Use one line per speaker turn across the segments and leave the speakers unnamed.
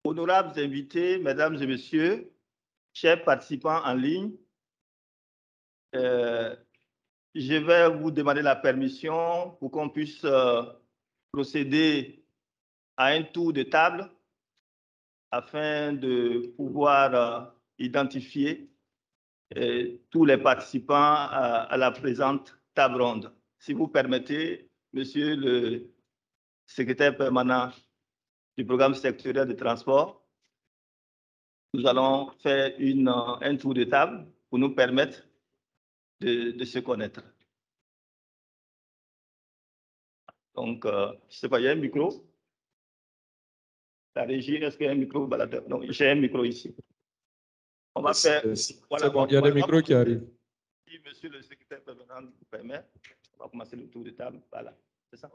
Honorables invités, mesdames et messieurs, chers participants en ligne, je vais vous demander la permission pour qu'on puisse procéder à un tour de table afin de pouvoir identifier tous les participants à la présente table ronde. Si vous permettez, monsieur le secrétaire permanent du programme sectoriel de transport, nous allons faire un tour de table pour nous permettre de se connaître. Donc, je ne sais pas, il y a un micro. La régie, est-ce qu'il y a un micro baladeur? Non, j'ai un micro ici. On va faire. Voilà,
bon, il y a des micros qui arrivent.
Si monsieur le secrétaire permanent nous permet, on va commencer le tour de table. Voilà, c'est ça.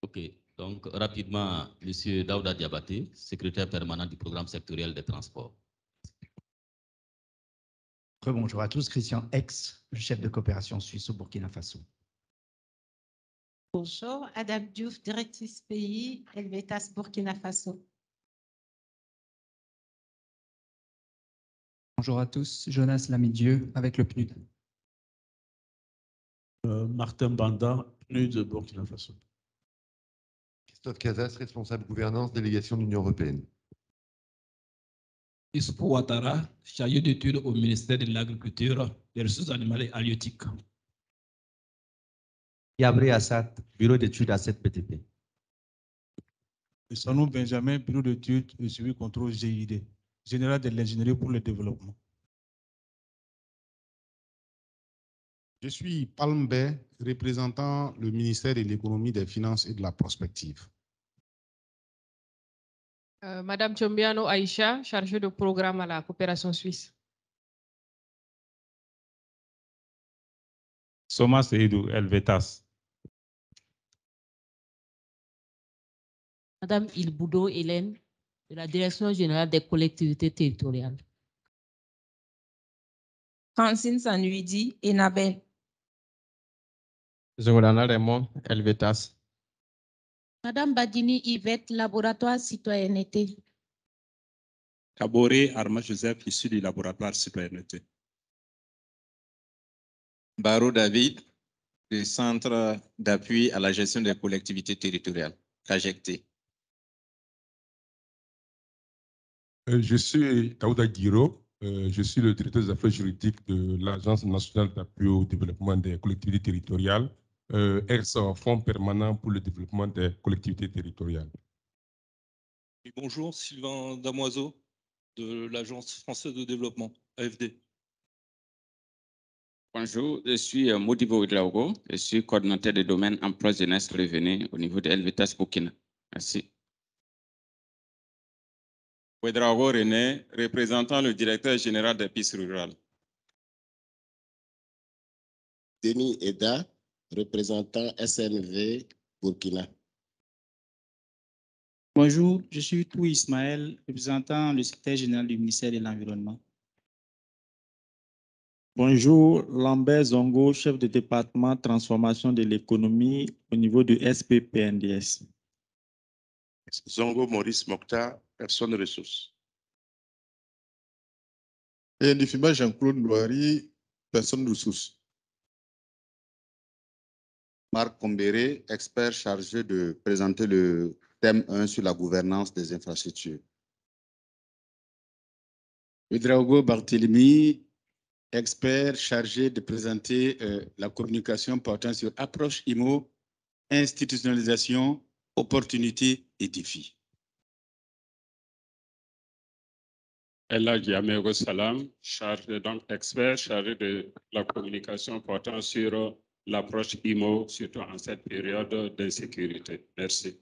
OK. Donc, rapidement, M. Daouda Diabaté, secrétaire permanent du programme sectoriel des transports.
Bonjour à tous, Christian Ex, le chef de coopération suisse au Burkina Faso.
Bonjour, Adam Diouf, directrice pays, Helvetas Burkina Faso.
Bonjour à tous, Jonas Lamidieu avec le PNUD.
Martin Banda, PNUD Burkina Faso.
Christophe Casas, responsable gouvernance, délégation de l'Union européenne.
Ispo Ouattara, chargé d'études au ministère de l'Agriculture, des Ressources animales et halieutiques.
Yabré Assad, bureau d'études à 7 BTP.
Sanou Benjamin, bureau d'études et suivi contrôle GID, général de l'ingénierie pour le développement.
Je suis Palm Bay, représentant le ministère de l'économie, des finances et de la prospective.
Madame Chombiano Aïcha, chargée de programme à la coopération suisse.
Soma Seydou, Helvetas.
Madame Ilboudo Hélène, de la Direction générale des collectivités territoriales.
Francine Sanuidi, Enabel.
Zongolana Raymond, Helvetas.
Madame Badini Yvette, laboratoire citoyenneté.
Kabore Arma Joseph, issu du laboratoire citoyenneté.
Barou David, du Centre d'appui à la gestion des collectivités territoriales, CAGECT.
Je suis Taouda Guiro, je suis le directeur des affaires juridiques de l'Agence nationale d'appui au développement des collectivités territoriales, Fonds permanent pour le développement des collectivités territoriales.
Et bonjour, Sylvain Damoiseau, de l'Agence française de développement, AFD.
Bonjour, je suis Modibo Idlaogo, je suis coordinateur des domaines emploi jeunesse revenu au niveau de Helvetas Burkina. Merci.
Ouedraogo René, représentant le directeur général des pistes rurales.
Denis Eda, représentant SNV Burkina.
Bonjour, je suis Tou Ismaël, représentant le secrétaire général du ministère de l'Environnement.
Bonjour, Lambert Zongo, chef de département transformation de l'économie au niveau du SPPNDS.
Zongo Maurice Mokhtar, personne ressources.
Et Ndifima Jean-Claude Loiry, personne ressources.
Marc Combéré, expert chargé de présenter le thème 1 sur la gouvernance des infrastructures.
Ouedraogo Barthélemy, expert chargé de présenter la communication portant sur approche IMO, institutionnalisation, opportunités et défis.
Ella Diamego Salam, expert chargé de la communication portant sur l'approche IMO, surtout en cette période d'insécurité. Merci.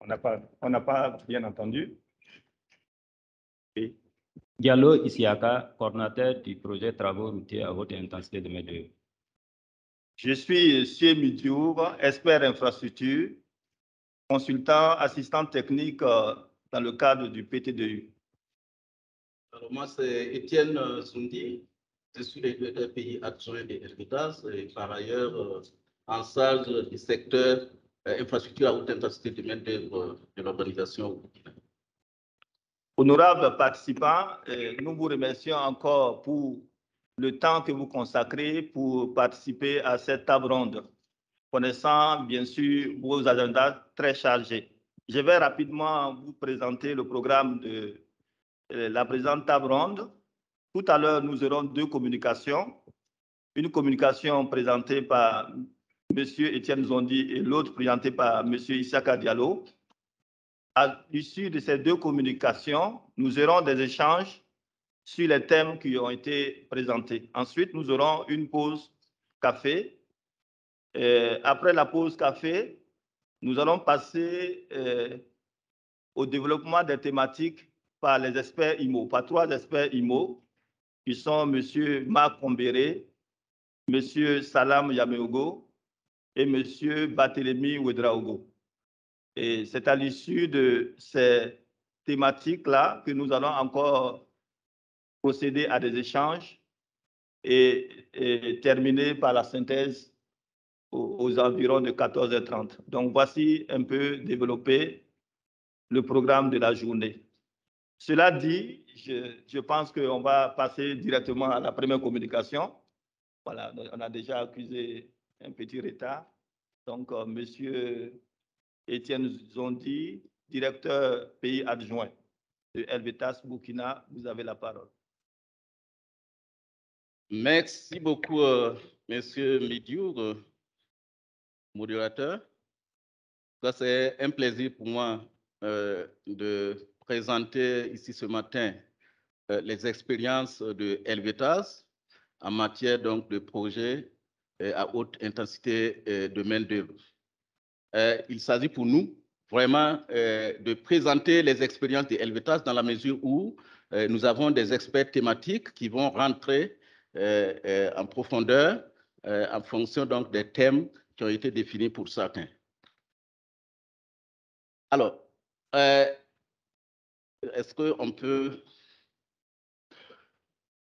On n'a pas bien entendu. Oui.
Diallo Isiaka, coordinateur du projet travaux routiers à haute intensité de main-d'œuvre.
Je suis Sue Midiour, expert infrastructure, consultant, assistant technique dans le cadre du PTDU.
Alors, moi, c'est Étienne Zoundi. Je suis le directeur pays adjoint des Hermitas et par ailleurs en charge du secteur infrastructure à haute intensité de main-d'œuvre de l'organisation.
Honorables participants, nous vous remercions encore pour le temps que vous consacrez pour participer à cette table ronde, connaissant bien sûr vos agendas très chargés. Je vais rapidement vous présenter le programme de la présente table ronde. Tout à l'heure, nous aurons deux communications. Une communication présentée par M. Étienne Zondi et l'autre présentée par M. Isiaka Diallo. À l'issue de ces deux communications, nous aurons des échanges sur les thèmes qui ont été présentés. Ensuite, nous aurons une pause café. Après la pause café, nous allons passer au développement des thématiques par les experts IMO, par trois experts IMO, qui sont M. Marc Combéré, M. Salam Yameogo et M. Barthélémy Ouedraogo. Et c'est à l'issue de ces thématiques-là que nous allons encore procéder à des échanges et terminer par la synthèse aux environs de 14h30. Donc, voici un peu développé le programme de la journée. Cela dit, je pense qu'on va passer directement à la première communication. Voilà, on a déjà accusé un petit retard. Donc, Monsieur Étienne Zondi, directeur pays adjoint de Helvetas Burkina, vous avez la parole.
Merci beaucoup, Monsieur Midiour, modérateur. C'est un plaisir pour moi de présenter ici ce matin les expériences de Helvetas en matière donc de projets à haute intensité de main-d'œuvre. Il s'agit pour nous vraiment de présenter les expériences de Helvetas dans la mesure où nous avons des experts thématiques qui vont rentrer en profondeur en fonction donc des thèmes qui ont été définis pour certains. Alors, est-ce qu'on peut...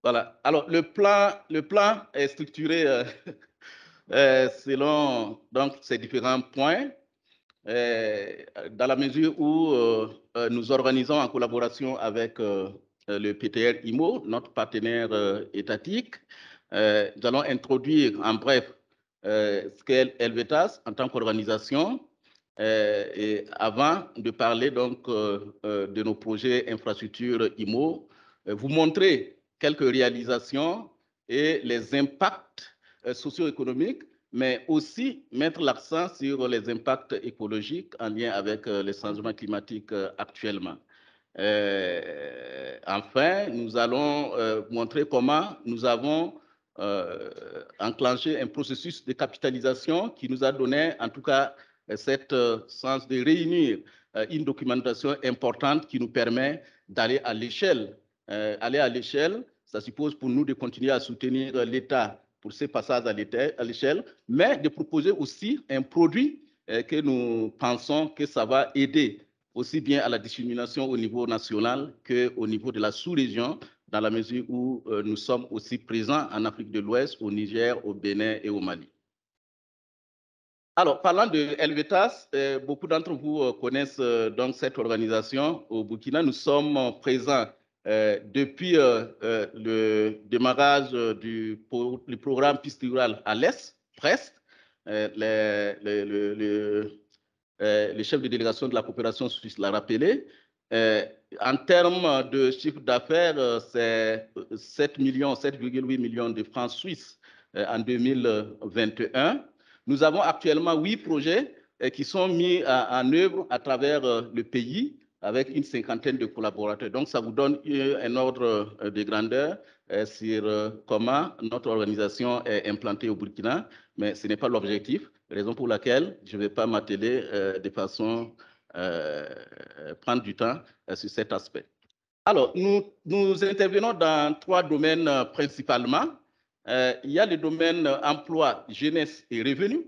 Voilà. Alors, le plan est structuré selon donc, ces différents points, dans la mesure où nous organisons en collaboration avec le PTR IMO, notre partenaire étatique. Nous allons introduire en bref ce qu'est Helvetas en tant qu'organisation, et avant de parler donc de nos projets infrastructures IMO, vous montrer quelques réalisations et les impacts socio-économiques, mais aussi mettre l'accent sur les impacts écologiques en lien avec les changements climatiques actuellement. Enfin, nous allons montrer comment nous avons enclenché un processus de capitalisation qui nous a donné, en tout cas, cette sens de réunir une documentation importante qui nous permet d'aller à l'échelle. Aller à l'échelle, ça suppose pour nous de continuer à soutenir l'État pour ces passages à l'échelle, mais de proposer aussi un produit que nous pensons que ça va aider aussi bien à la dissémination au niveau national qu'au niveau de la sous-région, dans la mesure où nous sommes aussi présents en Afrique de l'Ouest, au Niger, au Bénin et au Mali. Alors, parlant de Helvetas, beaucoup d'entre vous connaissent donc cette organisation. Au Burkina, nous sommes présents depuis le démarrage du programme Piste rurale à l'Est, PREST. Le chef de délégation de la coopération suisse l'a rappelé. En termes de chiffre d'affaires, c'est 7,8 millions de francs suisses en 2021. Nous avons actuellement 8 projets qui sont mis en œuvre à travers le pays avec une cinquantaine de collaborateurs. Donc, ça vous donne un ordre de grandeur sur comment notre organisation est implantée au Burkina, mais ce n'est pas l'objectif, raison pour laquelle je ne vais pas m'atteler de façon prendre du temps sur cet aspect. Alors, nous intervenons dans 3 domaines principalement. Il y a le domaine emploi, jeunesse et revenus,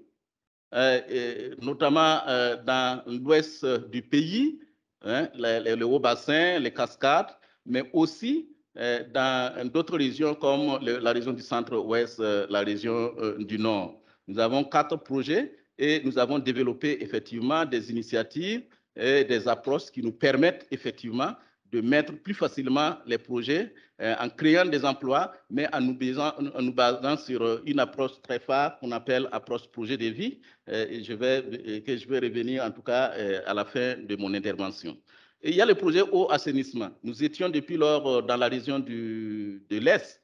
notamment dans l'ouest du pays, hein, le Haut-Bassin, les Cascades, mais aussi dans d'autres régions comme la région du centre-ouest, la région du nord. Nous avons 4 projets et nous avons développé effectivement des initiatives et des approches qui nous permettent effectivement de mettre plus facilement les projets en créant des emplois, mais en nous basant sur une approche très phare qu'on appelle approche projet de vie, que je vais revenir en tout cas à la fin de mon intervention. Et il y a le projet eau assainissement. Nous étions depuis lors dans la région de l'Est,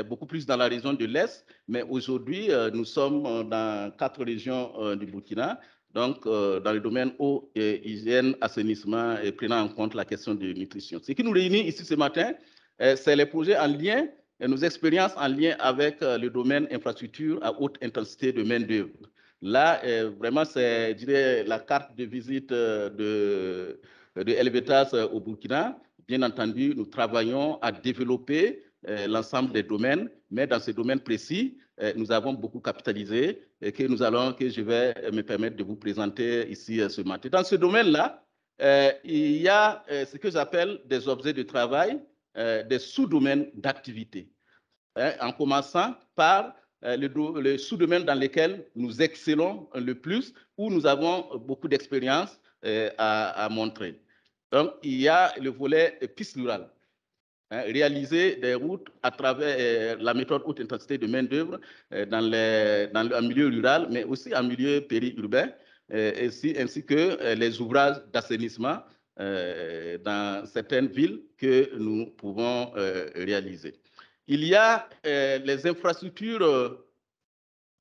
beaucoup plus dans la région de l'Est, mais aujourd'hui, nous sommes dans 4 régions du Burkina, donc dans le domaine eau, hygiène, assainissement et prenant en compte la question de nutrition. Ce qui nous réunit ici ce matin, c'est les projets en lien, nos expériences en lien avec le domaine infrastructure à haute intensité de main-d'œuvre. Là, vraiment, c'est, je dirais, la carte de visite de Helvetas au Burkina. Bien entendu, nous travaillons à développer l'ensemble des domaines, mais dans ces domaines précis, nous avons beaucoup capitalisé et que je vais me permettre de vous présenter ici ce matin. Dans ce domaine-là, il y a ce que j'appelle des objets de travail, des sous-domaines d'activité, en commençant par le sous-domaine dans lequel nous excellons le plus, où nous avons beaucoup d'expérience à montrer. Donc, il y a le volet piste rurale. Réaliser des routes à travers la méthode haute intensité de main-d'œuvre dans un milieu rural, mais aussi en milieu périurbain, ainsi que les ouvrages d'assainissement dans certaines villes que nous pouvons réaliser. Il y a les infrastructures,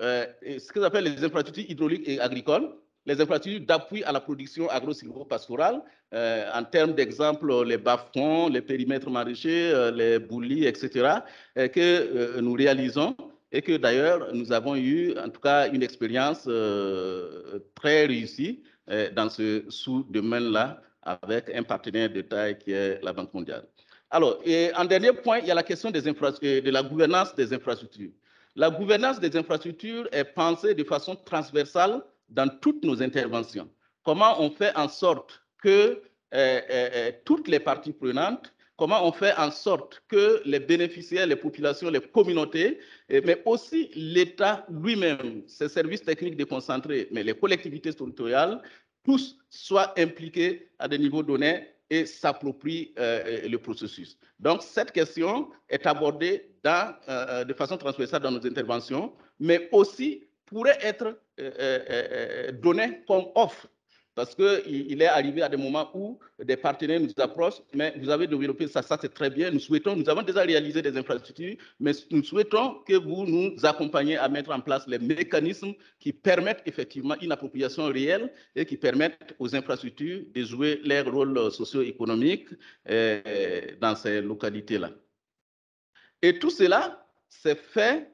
ce que j'appelle les infrastructures hydrauliques et agricoles, les infrastructures d'appui à la production agro-silvopastorale, en termes d'exemple, les bas-fonds, les périmètres maraîchers, les boulis, etc., que nous réalisons et que d'ailleurs nous avons eu en tout cas une expérience très réussie dans ce sous-domaine-là avec un partenaire de taille qui est la Banque mondiale. Alors, et en dernier point, il y a la question de la gouvernance des infrastructures. La gouvernance des infrastructures est pensée de façon transversale dans toutes nos interventions. Comment on fait en sorte que toutes les parties prenantes, comment on fait en sorte que les bénéficiaires, les populations, les communautés, mais aussi l'État lui-même, ses services techniques déconcentrés, mais les collectivités territoriales, tous soient impliqués à des niveaux donnés et s'approprient le processus. Donc, cette question est abordée de façon transversale dans nos interventions, mais aussi pourrait être donnée comme offre, parce qu'il est arrivé à des moments où des partenaires nous approchent, mais vous avez développé ça, c'est très bien, nous avons déjà réalisé des infrastructures, mais nous souhaitons que vous nous accompagniez à mettre en place les mécanismes qui permettent effectivement une appropriation réelle et qui permettent aux infrastructures de jouer leur rôle socio-économique dans ces localités-là. Et tout cela s'est fait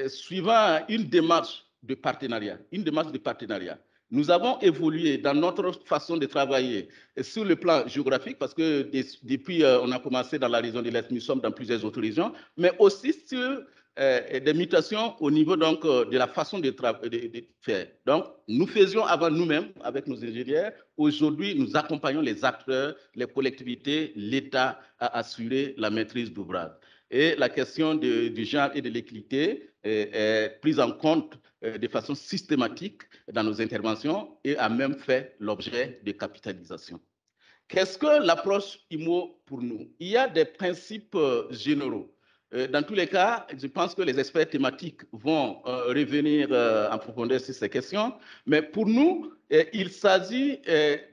suivant une démarche de partenariat. Nous avons évolué dans notre façon de travailler sur le plan géographique, parce que depuis on a commencé dans la région de l'Est, nous sommes dans plusieurs autres régions, mais aussi sur des mutations au niveau donc, de la façon de faire. Donc, nous faisions avant nous-mêmes avec nos ingénieurs. Aujourd'hui, nous accompagnons les acteurs, les collectivités, l'État à assurer la maîtrise d'ouvrage. Et la question du genre et de l'équité est prise en compte de façon systématique dans nos interventions et a même fait l'objet de capitalisation. Qu'est-ce que l'approche IMO pour nous? Il y a des principes généraux. Dans tous les cas, je pense que les experts thématiques vont revenir en profondeur sur ces questions, mais pour nous, il s'agit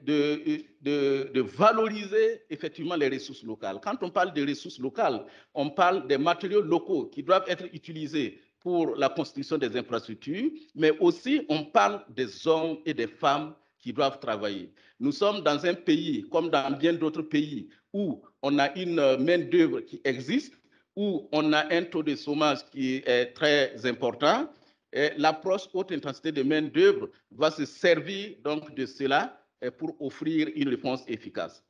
de valoriser effectivement les ressources locales. Quand on parle de ressources locales, on parle des matériaux locaux qui doivent être utilisés pour la construction des infrastructures, mais aussi on parle des hommes et des femmes qui doivent travailler. Nous sommes dans un pays, comme dans bien d'autres pays, où on a une main-d'œuvre qui existe, où on a un taux de chômage qui est très important. L'approche haute intensité de main-d'œuvre va se servir donc de cela pour offrir une réponse efficace.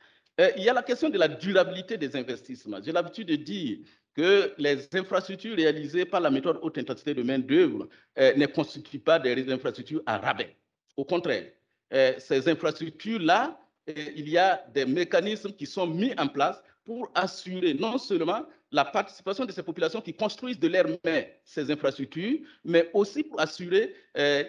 il y a la question de la durabilité des investissements. J'ai l'habitude de dire que les infrastructures réalisées par la méthode haute intensité de main-d'œuvre ne constituent pas des infrastructures à rabais. Au contraire, ces infrastructures-là, il y a des mécanismes qui sont mis en place pour assurer non seulement la participation de ces populations qui construisent de leurs mains ces infrastructures, mais aussi pour assurer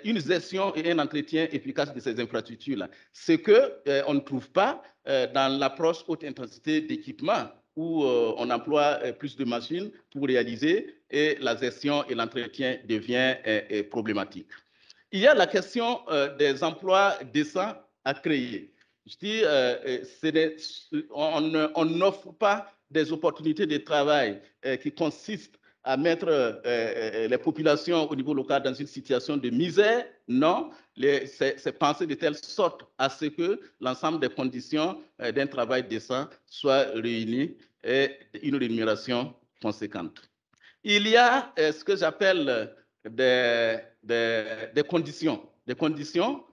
une gestion et un entretien efficace de ces infrastructures-là. Ce qu'on ne trouve pas dans l'approche haute intensité d'équipement, où on emploie plus de machines pour réaliser et la gestion et l'entretien devient problématique. Il y a la question des emplois décents à créer. Je dis, on n'offre pas des opportunités de travail qui consistent à mettre les populations au niveau local dans une situation de misère. Non, c'est pensé de telle sorte à ce que l'ensemble des conditions d'un travail décent soient réunies et une rémunération conséquente. Il y a ce que j'appelle des conditions. Des conditions,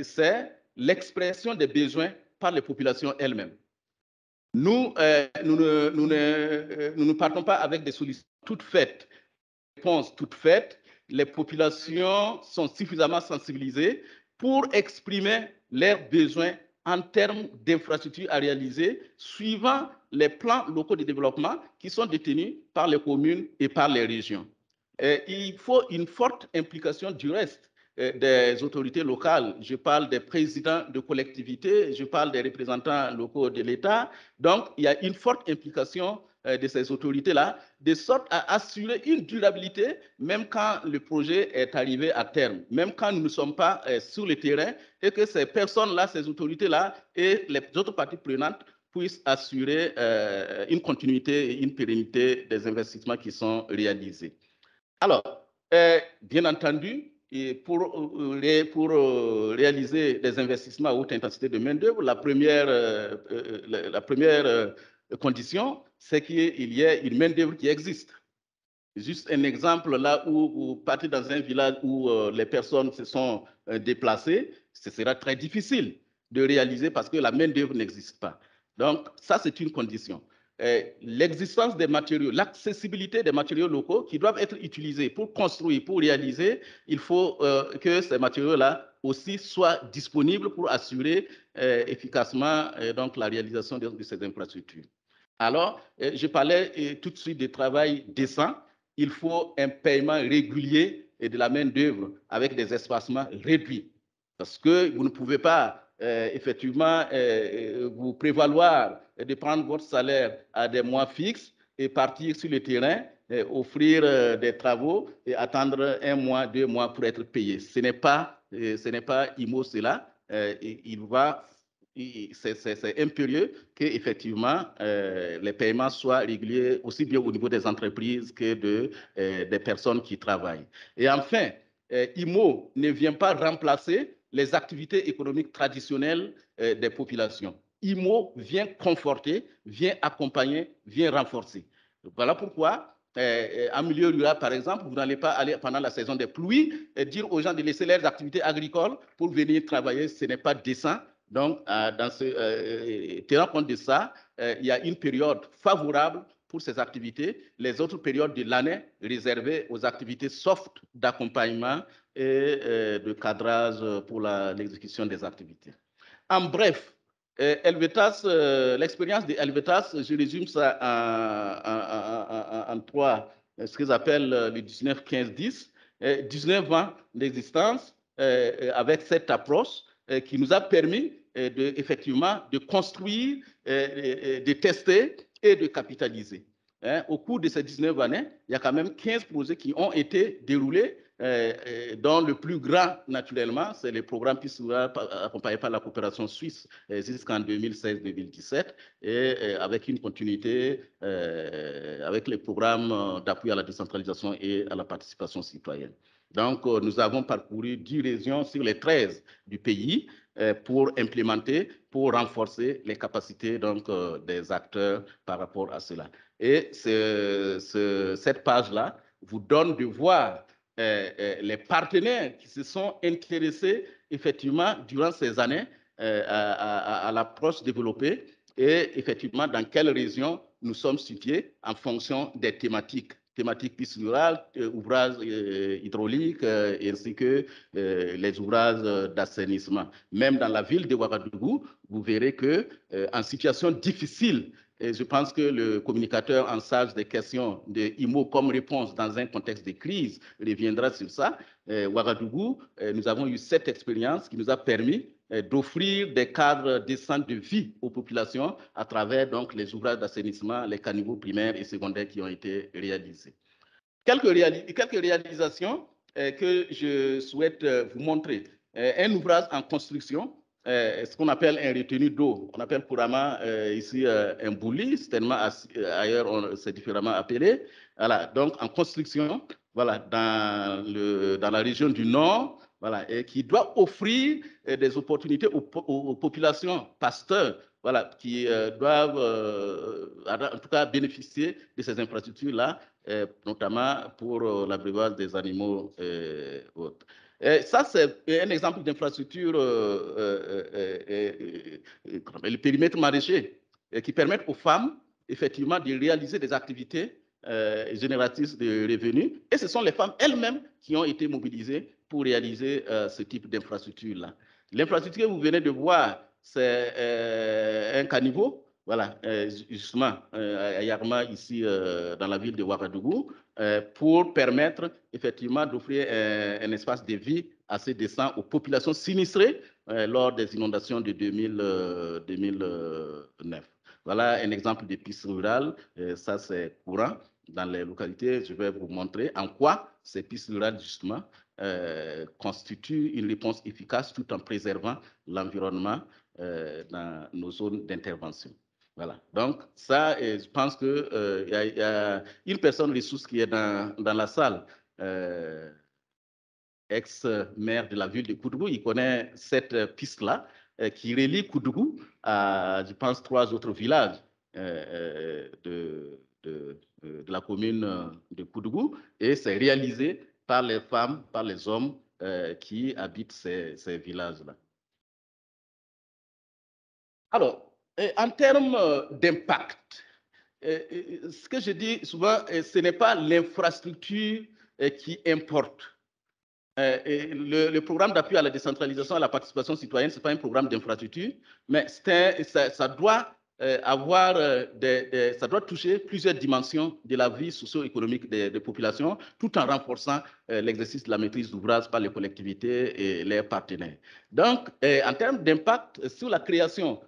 c'est l'expression des besoins par les populations elles-mêmes. Nous ne partons pas avec des solutions toutes faites, réponses toutes faites. Les populations sont suffisamment sensibilisées pour exprimer leurs besoins en termes d'infrastructures à réaliser, suivant les plans locaux de développement qui sont détenus par les communes et par les régions. Il faut une forte implication du reste des autorités locales. Je parle des présidents de collectivités, je parle des représentants locaux de l'État. Donc, il y a une forte implication de ces autorités-là, de sorte à assurer une durabilité, même quand le projet est arrivé à terme, même quand nous ne sommes pas sur le terrain, et que ces personnes-là, ces autorités-là et les autres parties prenantes puissent assurer une continuité et une pérennité des investissements qui sont réalisés. Alors, bien entendu, et pour réaliser des investissements à haute intensité de main-d'œuvre, la première condition, c'est qu'il y ait une main-d'œuvre qui existe. Juste un exemple, là où vous partez dans un village où les personnes se sont déplacées, ce sera très difficile de réaliser parce que la main-d'œuvre n'existe pas. Donc, ça, c'est une condition. L'existence des matériaux, l'accessibilité des matériaux locaux qui doivent être utilisés pour construire, pour réaliser, il faut que ces matériaux-là aussi soient disponibles pour assurer efficacement donc, la réalisation de ces infrastructures. Alors, je parlais tout de suite de travail décent. Il faut un paiement régulier et de la main-d'œuvre avec des espacements réduits. Parce que vous ne pouvez pas effectivement vous prévaloir de prendre votre salaire à des mois fixes et partir sur le terrain, offrir des travaux et attendre 1 mois, 2 mois pour être payé. Ce n'est pas IMO cela. C'est impérieux qu'effectivement les paiements soient réguliers aussi bien au niveau des entreprises que des personnes qui travaillent. Et enfin, IMO ne vient pas remplacer les activités économiques traditionnelles des populations. IMO vient conforter, vient accompagner, vient renforcer. Voilà pourquoi, en milieu rural, par exemple, vous n'allez pas aller pendant la saison des pluies et dire aux gens de laisser leurs activités agricoles pour venir travailler. Ce n'est pas décent. Donc, tenant compte de ça, il y a une période favorable pour ces activités, les autres périodes de l'année réservées aux activités soft d'accompagnement et de cadrage pour l'exécution des activités. En bref, l'expérience de Helvetas, je résume ça en 3, ce qu'ils appellent le 19-15-10, 19 ans d'existence avec cette approche qui nous a permis effectivement de construire, de tester et de capitaliser. Au cours de ces 19 années, il y a quand même 15 projets qui ont été déroulés, dont le plus grand, naturellement, c'est le programme Peace Rural accompagné par la coopération suisse jusqu'en 2016-2017, et avec une continuité avec les programmes d'appui à la décentralisation et à la participation citoyenne. Donc, nous avons parcouru 10 régions sur les 13 du pays pour implémenter, pour renforcer les capacités donc, des acteurs par rapport à cela. Et cette page-là vous donne de voir les partenaires qui se sont intéressés effectivement durant ces années à l'approche développée et effectivement dans quelle région nous sommes situés en fonction des thématiques pistes rurales, ouvrages hydrauliques, ainsi que les ouvrages d'assainissement. Même dans la ville de Ouagadougou, vous verrez que en situation difficile, et je pense que le communicateur en charge des questions de IMO comme réponse dans un contexte de crise reviendra sur ça. Ouagadougou, nous avons eu cette expérience qui nous a permis d'offrir des cadres décents de vie aux populations à travers donc, les ouvrages d'assainissement, les caniveaux primaires et secondaires qui ont été réalisés. Quelques réalisations que je souhaite vous montrer. Un ouvrage en construction, ce qu'on appelle un retenu d'eau, on appelle couramment ici un bouli, certainement ailleurs c'est différemment appelé. Voilà, donc en construction, voilà, dans la région du Nord, voilà, et qui doit offrir des opportunités aux populations pasteurs, voilà, qui doivent en tout cas bénéficier de ces infrastructures-là, notamment pour l'abreuvage des animaux autres. Ça, c'est un exemple d'infrastructure, le périmètre maraîcher, qui permettent aux femmes, effectivement, de réaliser des activités génératrices de revenus. Et ce sont les femmes elles-mêmes qui ont été mobilisées pour réaliser ce type d'infrastructure-là. L'infrastructure que vous venez de voir, c'est un caniveau, voilà, justement, à Yarma, ici, dans la ville de Ouagadougou, pour permettre, effectivement, d'offrir un espace de vie assez décent aux populations sinistrées lors des inondations de 2009. Voilà un exemple de piste rurale, ça c'est courant dans les localités. Je vais vous montrer en quoi ces pistes rurales, justement, constituent une réponse efficace tout en préservant l'environnement dans nos zones d'intervention. Voilà, donc ça, je pense qu'il y a une personne ressource qui est dans la salle, ex-maire de la ville de Koudougou, il connaît cette piste-là qui relie Koudougou à, je pense, 3 autres villages de la commune de Koudougou, et c'est réalisé par les femmes, par les hommes qui habitent ces villages-là. Alors, en termes d'impact, ce que je dis souvent, ce n'est pas l'infrastructure qui importe. Le programme d'appui à la décentralisation et à la participation citoyenne, ce n'est pas un programme d'infrastructure, mais ça doit ça doit toucher plusieurs dimensions de la vie socio-économique des populations, tout en renforçant l'exercice de la maîtrise d'ouvrage par les collectivités et leurs partenaires. Donc, en termes d'impact sur la création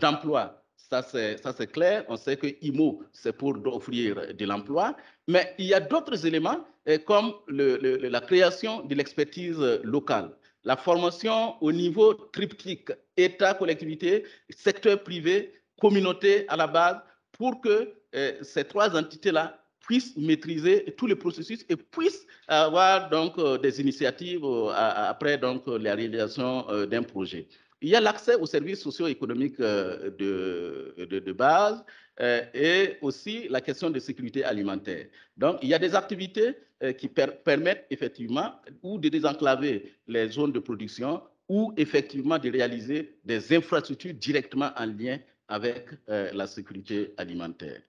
d'emplois, ça c'est clair, on sait que IMO, c'est pour offrir de l'emploi, mais il y a d'autres éléments comme la création de l'expertise locale, la formation au niveau triptyque, État, collectivité, secteur privé, communauté à la base, pour que ces 3 entités-là puissent maîtriser tous les processus et puissent avoir donc des initiatives après donc la réalisation d'un projet. Il y a l'accès aux services socio-économiques de base et aussi la question de sécurité alimentaire. Donc, il y a des activités qui permettent effectivement ou de désenclaver les zones de production ou effectivement de réaliser des infrastructures directement en lien avec la sécurité alimentaire.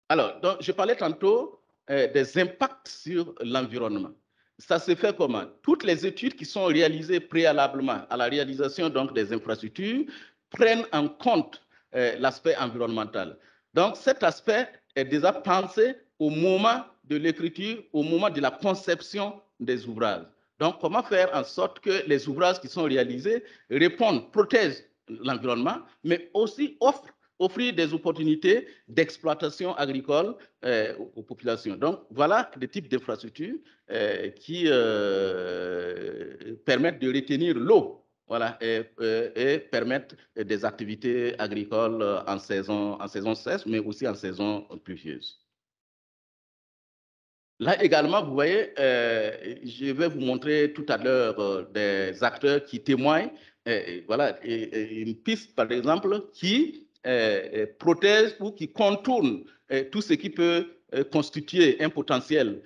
Alors, donc, je parlais tantôt des impacts sur l'environnement. Ça se fait comment? Toutes les études qui sont réalisées préalablement à la réalisation donc, des infrastructures prennent en compte l'aspect environnemental. Donc, cet aspect est déjà pensé au moment de l'écriture, au moment de la conception des ouvrages. Donc, comment faire en sorte que les ouvrages qui sont réalisés répondent, protègent l'environnement, mais aussi offrir des opportunités d'exploitation agricole aux populations. Donc, voilà des types d'infrastructures qui permettent de retenir l'eau, voilà, et permettent des activités agricoles en saison sèche, mais aussi en saison pluvieuse. Là également, vous voyez, je vais vous montrer tout à l'heure des acteurs qui témoignent. Voilà, une piste, par exemple, qui protège ou qui contourne tout ce qui peut constituer un potentiel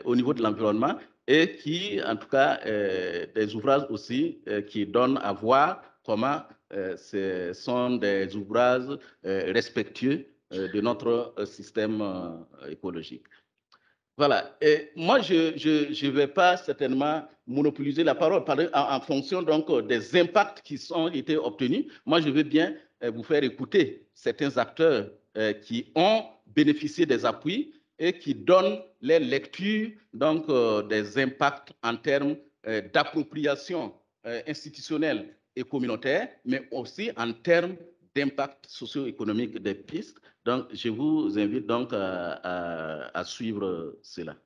au niveau de l'environnement et qui, en tout cas, des ouvrages aussi qui donnent à voir comment ce sont des ouvrages respectueux de notre système écologique. Voilà. Et moi, je ne vais pas certainement monopoliser la parole en fonction donc des impacts qui ont été obtenus. Moi, je veux bien vous faire écouter certains acteurs qui ont bénéficié des appuis et qui donnent les lectures donc, des impacts en termes d'appropriation institutionnelle et communautaire, mais aussi en termes d'impact socio-économique des pistes. Donc, je vous invite donc à suivre cela.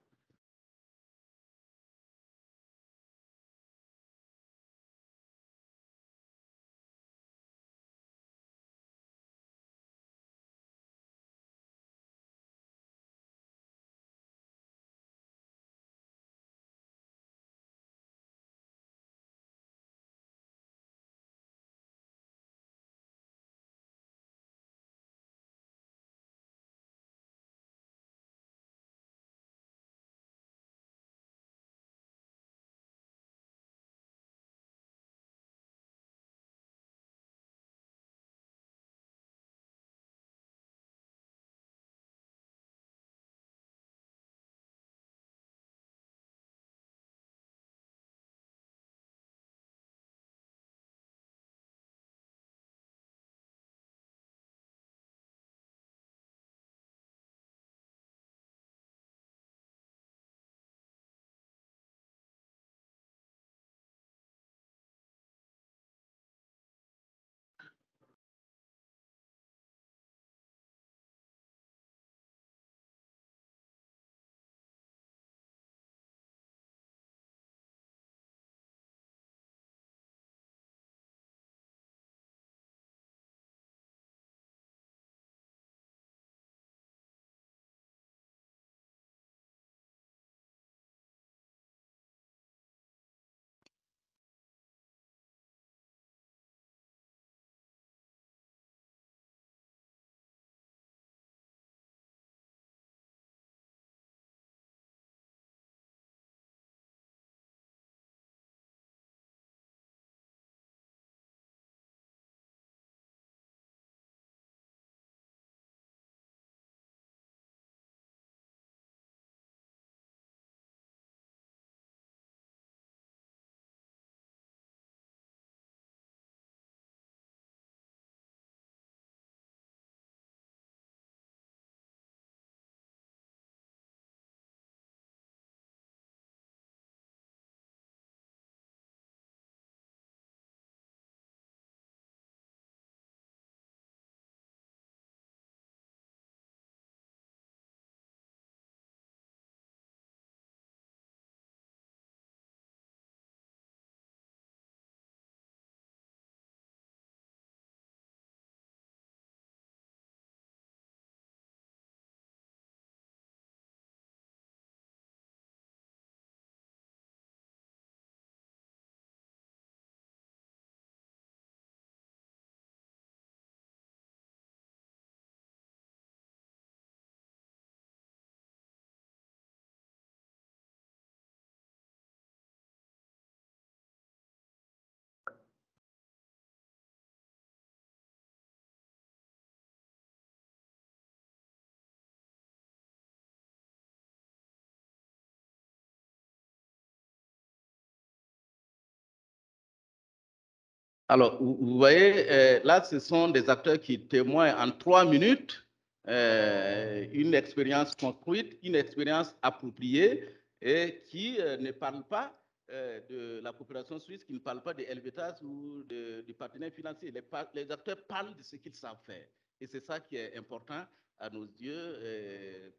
Alors, vous voyez, là, ce sont des acteurs qui témoignent en 3 minutes une expérience construite, une expérience appropriée et qui ne parlent pas de la coopération suisse, qui ne parlent pas de Helvetas ou du partenaire financier. Les acteurs parlent de ce qu'ils savent faire. Et c'est ça qui est important à nos yeux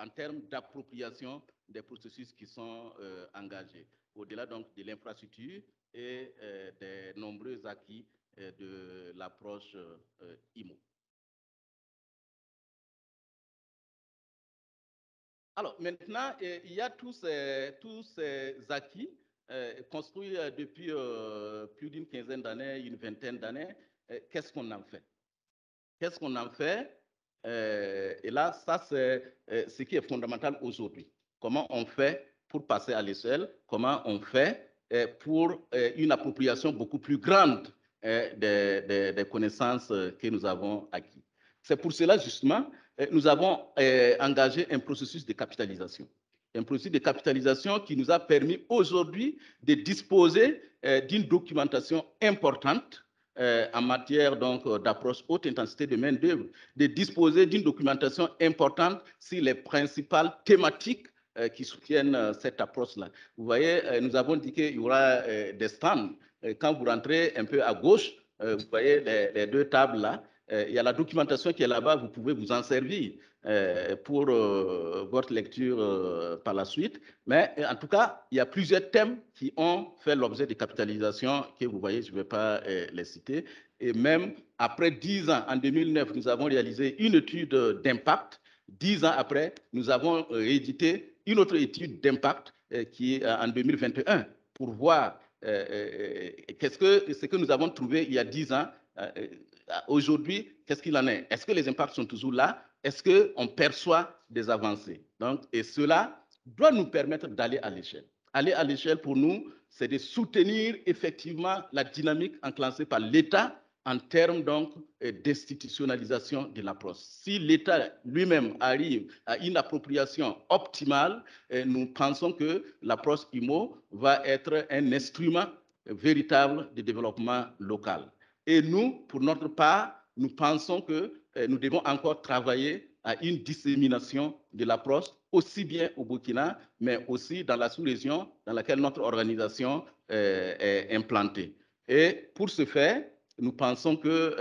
en termes d'appropriation des processus qui sont engagés. Au-delà donc de l'infrastructure et des nombreux acquis de l'approche IMO. Alors maintenant, il y a tous ces acquis construits depuis plus d'une quinzaine d'années, une vingtaine d'années. Qu'est-ce qu'on en fait? Qu'est-ce qu'on en fait? Et là, ça c'est ce qui est fondamental aujourd'hui. Comment on fait pour passer à l'échelle? Comment on fait pour une appropriation beaucoup plus grande des connaissances que nous avons acquises. C'est pour cela, justement, nous avons engagé un processus de capitalisation. Un processus de capitalisation qui nous a permis aujourd'hui de disposer d'une documentation importante en matière d'approche haute intensité de main-d'œuvre, de disposer d'une documentation importante sur les principales thématiques qui soutiennent cette approche-là. Vous voyez, nous avons dit qu'il y aura des stands. Quand vous rentrez un peu à gauche, vous voyez les deux tables là. Il y a la documentation qui est là-bas, vous pouvez vous en servir pour votre lecture par la suite. Mais en tout cas, il y a plusieurs thèmes qui ont fait l'objet de capitalisation que vous voyez, je ne vais pas les citer. Et même après 10 ans, en 2009, nous avons réalisé une étude d'impact. 10 ans après, nous avons réédité une autre étude d'impact qui est en 2021 pour voir ce que nous avons trouvé il y a 10 ans. Aujourd'hui, qu'est-ce qu'il en est? Est-ce que les impacts sont toujours là? Est-ce qu'on perçoit des avancées? Donc, et cela doit nous permettre d'aller à l'échelle. Aller à l'échelle, pour nous, c'est de soutenir effectivement la dynamique enclenchée par l'État en termes d'institutionnalisation de l'approche. Si l'État lui-même arrive à une appropriation optimale, nous pensons que l'approche IMO va être un instrument véritable de développement local. Et nous, pour notre part, nous pensons que nous devons encore travailler à une dissémination de l'approche, aussi bien au Burkina, mais aussi dans la sous-région dans laquelle notre organisation est implantée. Et pour ce faire, nous pensons que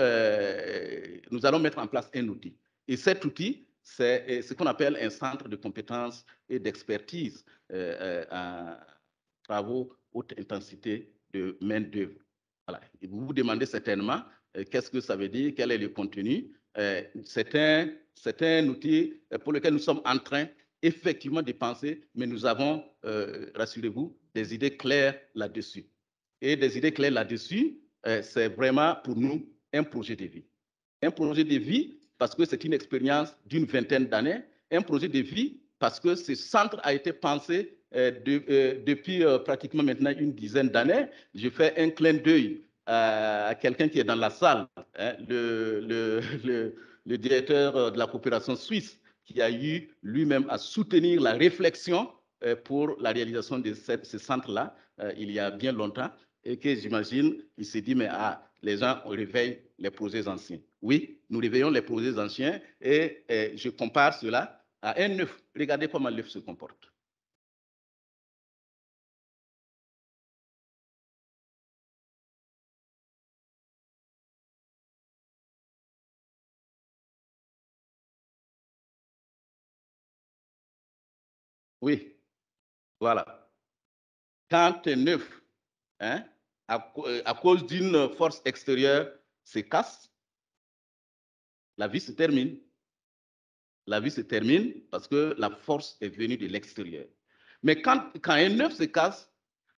nous allons mettre en place un outil. Et cet outil, c'est ce qu'on appelle un centre de compétences et d'expertise en travaux haute intensité de main-d'œuvre. Voilà. Et vous vous demandez certainement qu'est-ce que ça veut dire, quel est le contenu. C'est un outil pour lequel nous sommes en train effectivement de penser, mais nous avons, rassurez-vous, des idées claires là-dessus. Et des idées claires là-dessus, c'est vraiment pour nous un projet de vie. Un projet de vie parce que c'est une expérience d'une vingtaine d'années, un projet de vie parce que ce centre a été pensé depuis pratiquement maintenant une dizaine d'années. Je fais un clin d'œil à quelqu'un qui est dans la salle, hein, le directeur de la coopération suisse, qui a eu lui-même à soutenir la réflexion pour la réalisation de ce centre-là il y a bien longtemps, et que j'imagine, il s'est dit, mais les gens réveillent les projets anciens. Oui, nous réveillons les projets anciens, et je compare cela à un œuf. Regardez comment l'œuf se comporte. Oui, voilà. Quand un œuf, hein, à cause d'une force extérieure, se casse, la vie se termine. La vie se termine parce que la force est venue de l'extérieur. Mais quand un œuf se casse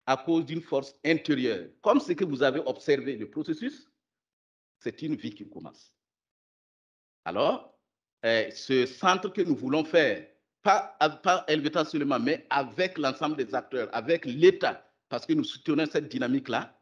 à cause d'une force intérieure, comme ce que vous avez observé, le processus, c'est une vie qui commence. Alors, ce centre que nous voulons faire, pas Helvetas seulement, mais avec l'ensemble des acteurs, avec l'État, parce que nous soutenons cette dynamique-là,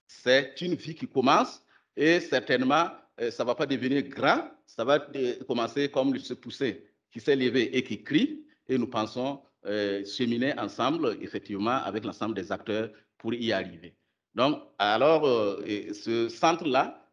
c'est une vie qui commence et certainement, ça ne va pas devenir grand, ça va commencer comme ce poussé qui s'est levé et qui crie, et nous pensons cheminer ensemble, effectivement, avec l'ensemble des acteurs pour y arriver. Donc, alors, ce centre-là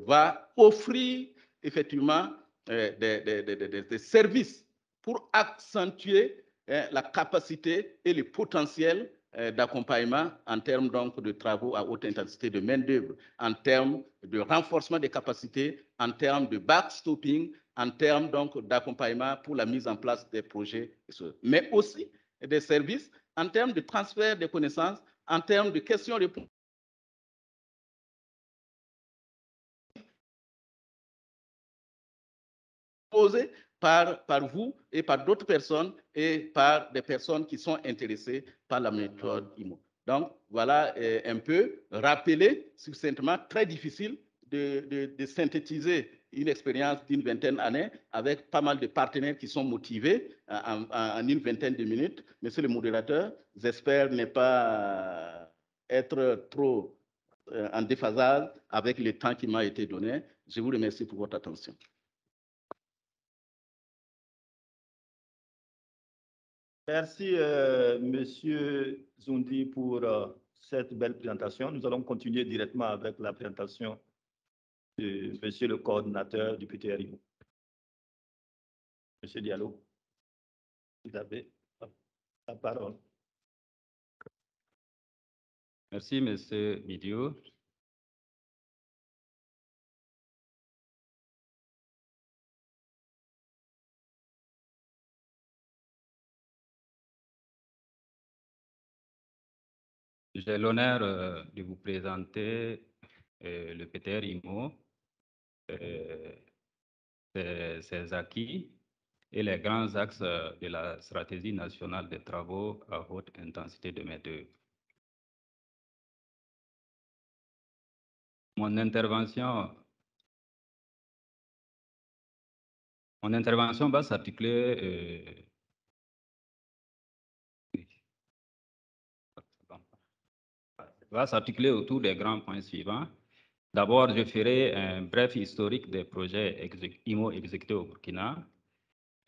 va offrir effectivement des services pour accentuer la capacité et le potentiel d'accompagnement en termes donc de travaux à haute intensité de main-d'œuvre, en termes de renforcement des capacités, en termes de backstopping, en termes donc d'accompagnement pour la mise en place des projets, mais aussi des services en termes de transfert de connaissances, en termes de questions-réponses posées par vous et par d'autres personnes et par des personnes qui sont intéressées par la méthode IMO. Donc, voilà un peu rappelé succinctement, très difficile de synthétiser une expérience d'une vingtaine d'années avec pas mal de partenaires qui sont motivés en une vingtaine de minutes. Monsieur le modérateur, j'espère ne pas être trop en déphasage avec le temps qui m'a été donné. Je vous remercie pour votre attention.
Merci, Monsieur Zoundi, pour cette belle présentation. Nous allons continuer directement avec la présentation de Monsieur le coordinateur du PTRI. Monsieur Diallo, vous avez la parole.
Merci, Monsieur Bidio. J'ai l'honneur de vous présenter le PTR IMO, ses acquis et les grands axes de la stratégie nationale des travaux à haute intensité de main-d'œuvre. Mon intervention va s'articuler autour des grands points suivants. D'abord, je ferai un bref historique des projets IMO exécutés au Burkina.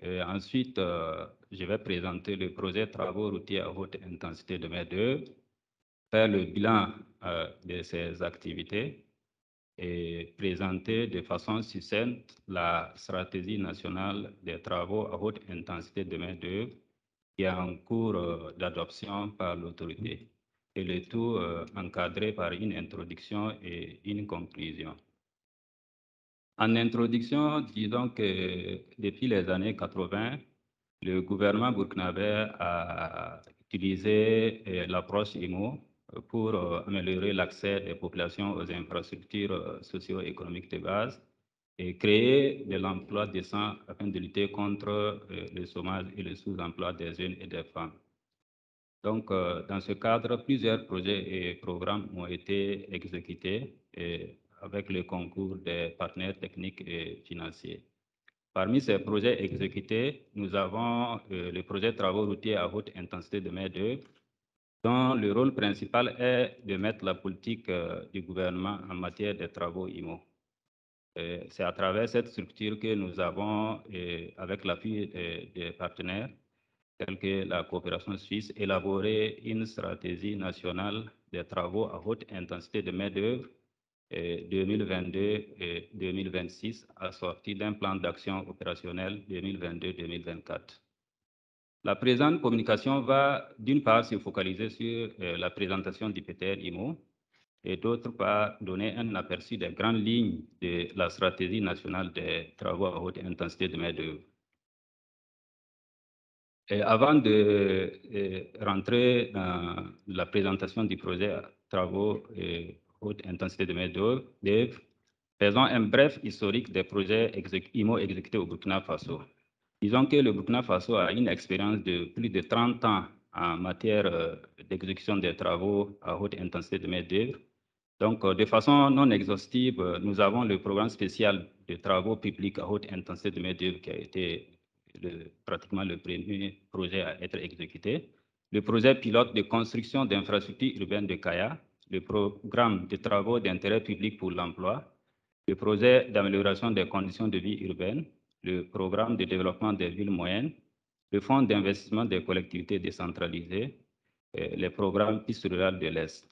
Ensuite, je vais présenter le projet travaux routiers à haute intensité de main-d'œuvre, faire le bilan de ces activités et présenter de façon succincte la stratégie nationale des travaux à haute intensité de main-d'œuvre qui est en cours d'adoption par l'autorité, et le tout encadré par une introduction et une conclusion. En introduction, disons que depuis les années 80, le gouvernement burkinabé a utilisé l'approche IMO pour améliorer l'accès des populations aux infrastructures socio-économiques de base et créer de l'emploi décent afin de lutter contre le chômage et le sous-emploi des jeunes et des femmes. Donc, dans ce cadre, plusieurs projets et programmes ont été exécutés avec le concours des partenaires techniques et financiers. Parmi ces projets exécutés, nous avons le projet travaux routiers à haute intensité de main-d'œuvre, dont le rôle principal est de mettre la politique du gouvernement en matière de travaux IMO. C'est à travers cette structure que nous avons, avec l'appui des partenaires, tels que la coopération suisse, élaboré une stratégie nationale des travaux à haute intensité de main-d'œuvre 2022 et 2026, assorti d'un plan d'action opérationnel 2022-2024. La présente communication va d'une part se focaliser sur la présentation du PTR IMO et d'autre part donner un aperçu des grandes lignes de la stratégie nationale des travaux à haute intensité de main-d'œuvre. Avant de rentrer dans la présentation du projet travaux haute intensité de main-d'œuvre, faisons un bref historique des projets IMO exécutés au Burkina Faso. Disons que le Burkina Faso a une expérience de plus de 30 ans en matière d'exécution des travaux à haute intensité de main-d'œuvre. Donc, de façon non exhaustive, nous avons le programme spécial de travaux publics à haute intensité de main-d'œuvre qui a été pratiquement le premier projet à être exécuté, le projet pilote de construction d'infrastructures urbaines de Kaya, le programme de travaux d'intérêt public pour l'emploi, le projet d'amélioration des conditions de vie urbaines, le programme de développement des villes moyennes, le fonds d'investissement des collectivités décentralisées, les programmes pistes rurales de l'Est.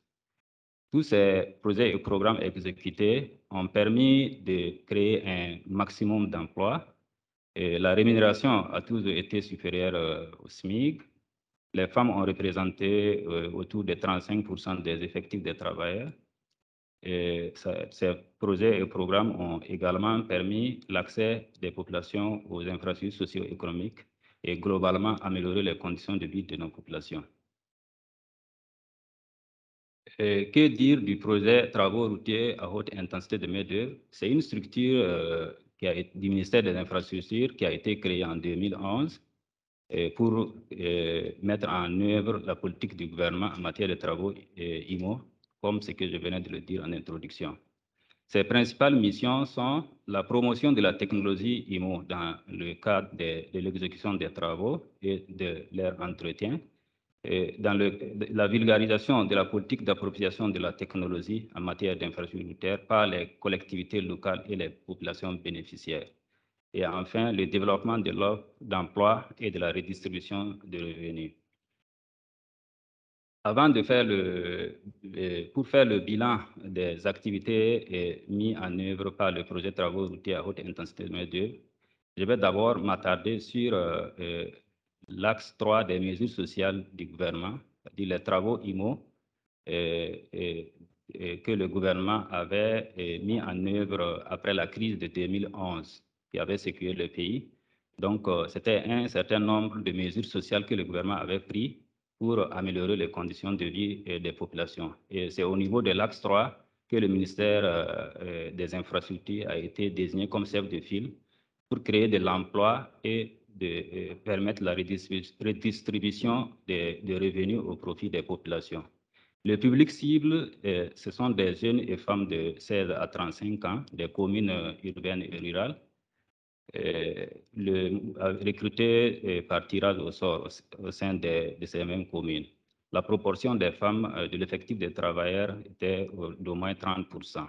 Tous ces projets et programmes exécutés ont permis de créer un maximum d'emplois. La rémunération a toujours été supérieure au SMIC. Les femmes ont représenté autour de 35% des effectifs des travailleurs. Ces projets et programmes ont également permis l'accès des populations aux infrastructures socio-économiques et globalement améliorer les conditions de vie de nos populations. Que dire du projet travaux routiers à haute intensité de main-d'œuvre? C'est une structure du ministère des Infrastructures qui a été créée en 2011 pour mettre en œuvre la politique du gouvernement en matière de travaux IMO, comme ce que je venais de le dire en introduction. Ses principales missions sont la promotion de la technologie IMO dans le cadre de l'exécution des travaux et de leur entretien, dans la vulgarisation de la politique d'appropriation de la technologie en matière d'infrastructure par les collectivités locales et les populations bénéficiaires. Et enfin, le développement de l'offre d'emploi et de la redistribution de revenus. Avant de faire pour faire le bilan des activités mises en œuvre par le projet de travaux routiers à haute intensité de main d'œuvre, je vais d'abord m'attarder sur l'axe 3 des mesures sociales du gouvernement, c'est-à-dire les travaux IMO que le gouvernement avait mis en œuvre après la crise de 2011 qui avait sécurisé le pays. Donc, c'était un certain nombre de mesures sociales que le gouvernement avait prises pour améliorer les conditions de vie des populations. Et c'est au niveau de l'axe 3 que le ministère des Infrastructures a été désigné comme chef de file pour créer de l'emploi et de permettre la redistribution des revenus au profit des populations. Le public cible, ce sont des jeunes et femmes de 16 à 35 ans, des communes urbaines et rurales, recrutés par tirage au sort au sein de ces mêmes communes. La proportion des femmes de l'effectif des travailleurs était d'au moins 30%.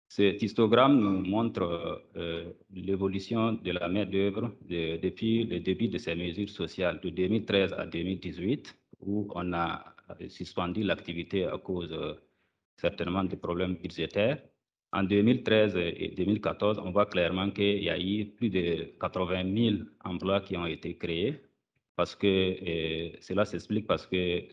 Cet histogramme nous montre l'évolution de la main-d'œuvre depuis le début de ces mesures sociales de 2013 à 2018, où on a suspendu l'activité à cause certainement de problèmes budgétaires. En 2013 et 2014, on voit clairement qu'il y a eu plus de 80 000 emplois qui ont été créés, parce que cela s'explique parce que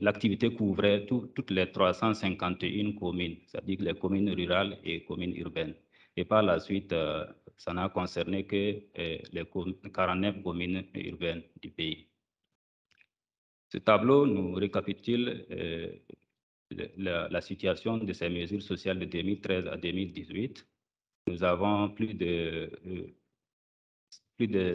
l'activité couvrait toutes les 351 communes, c'est-à-dire les communes rurales et communes urbaines. Et par la suite, ça n'a concerné que les 49 communes urbaines du pays. Ce tableau nous récapitule la situation de ces mesures sociales de 2013 à 2018. Nous avons plus de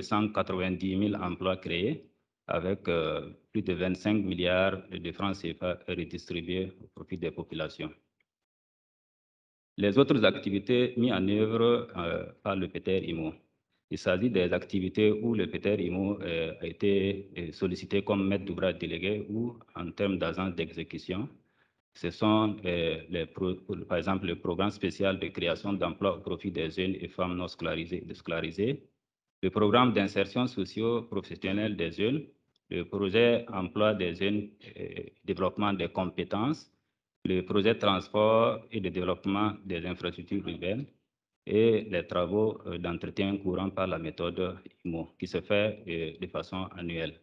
190 000 emplois créés avec plus de 25 milliards de francs CFA redistribués au profit des populations. Les autres activités mises en œuvre par le PTR IMO. Il s'agit des activités où le PTR IMO a été sollicité comme maître d'ouvrage délégué ou en termes d'agence d'exécution. Ce sont, par exemple, le programme spécial de création d'emplois au profit des jeunes et femmes non scolarisées et scolarisées, le programme d'insertion socio-professionnelle des jeunes, le projet emploi des jeunes et développement des compétences, le projet transport et de développement des infrastructures urbaines et les travaux d'entretien courant par la méthode IMO qui se fait de façon annuelle.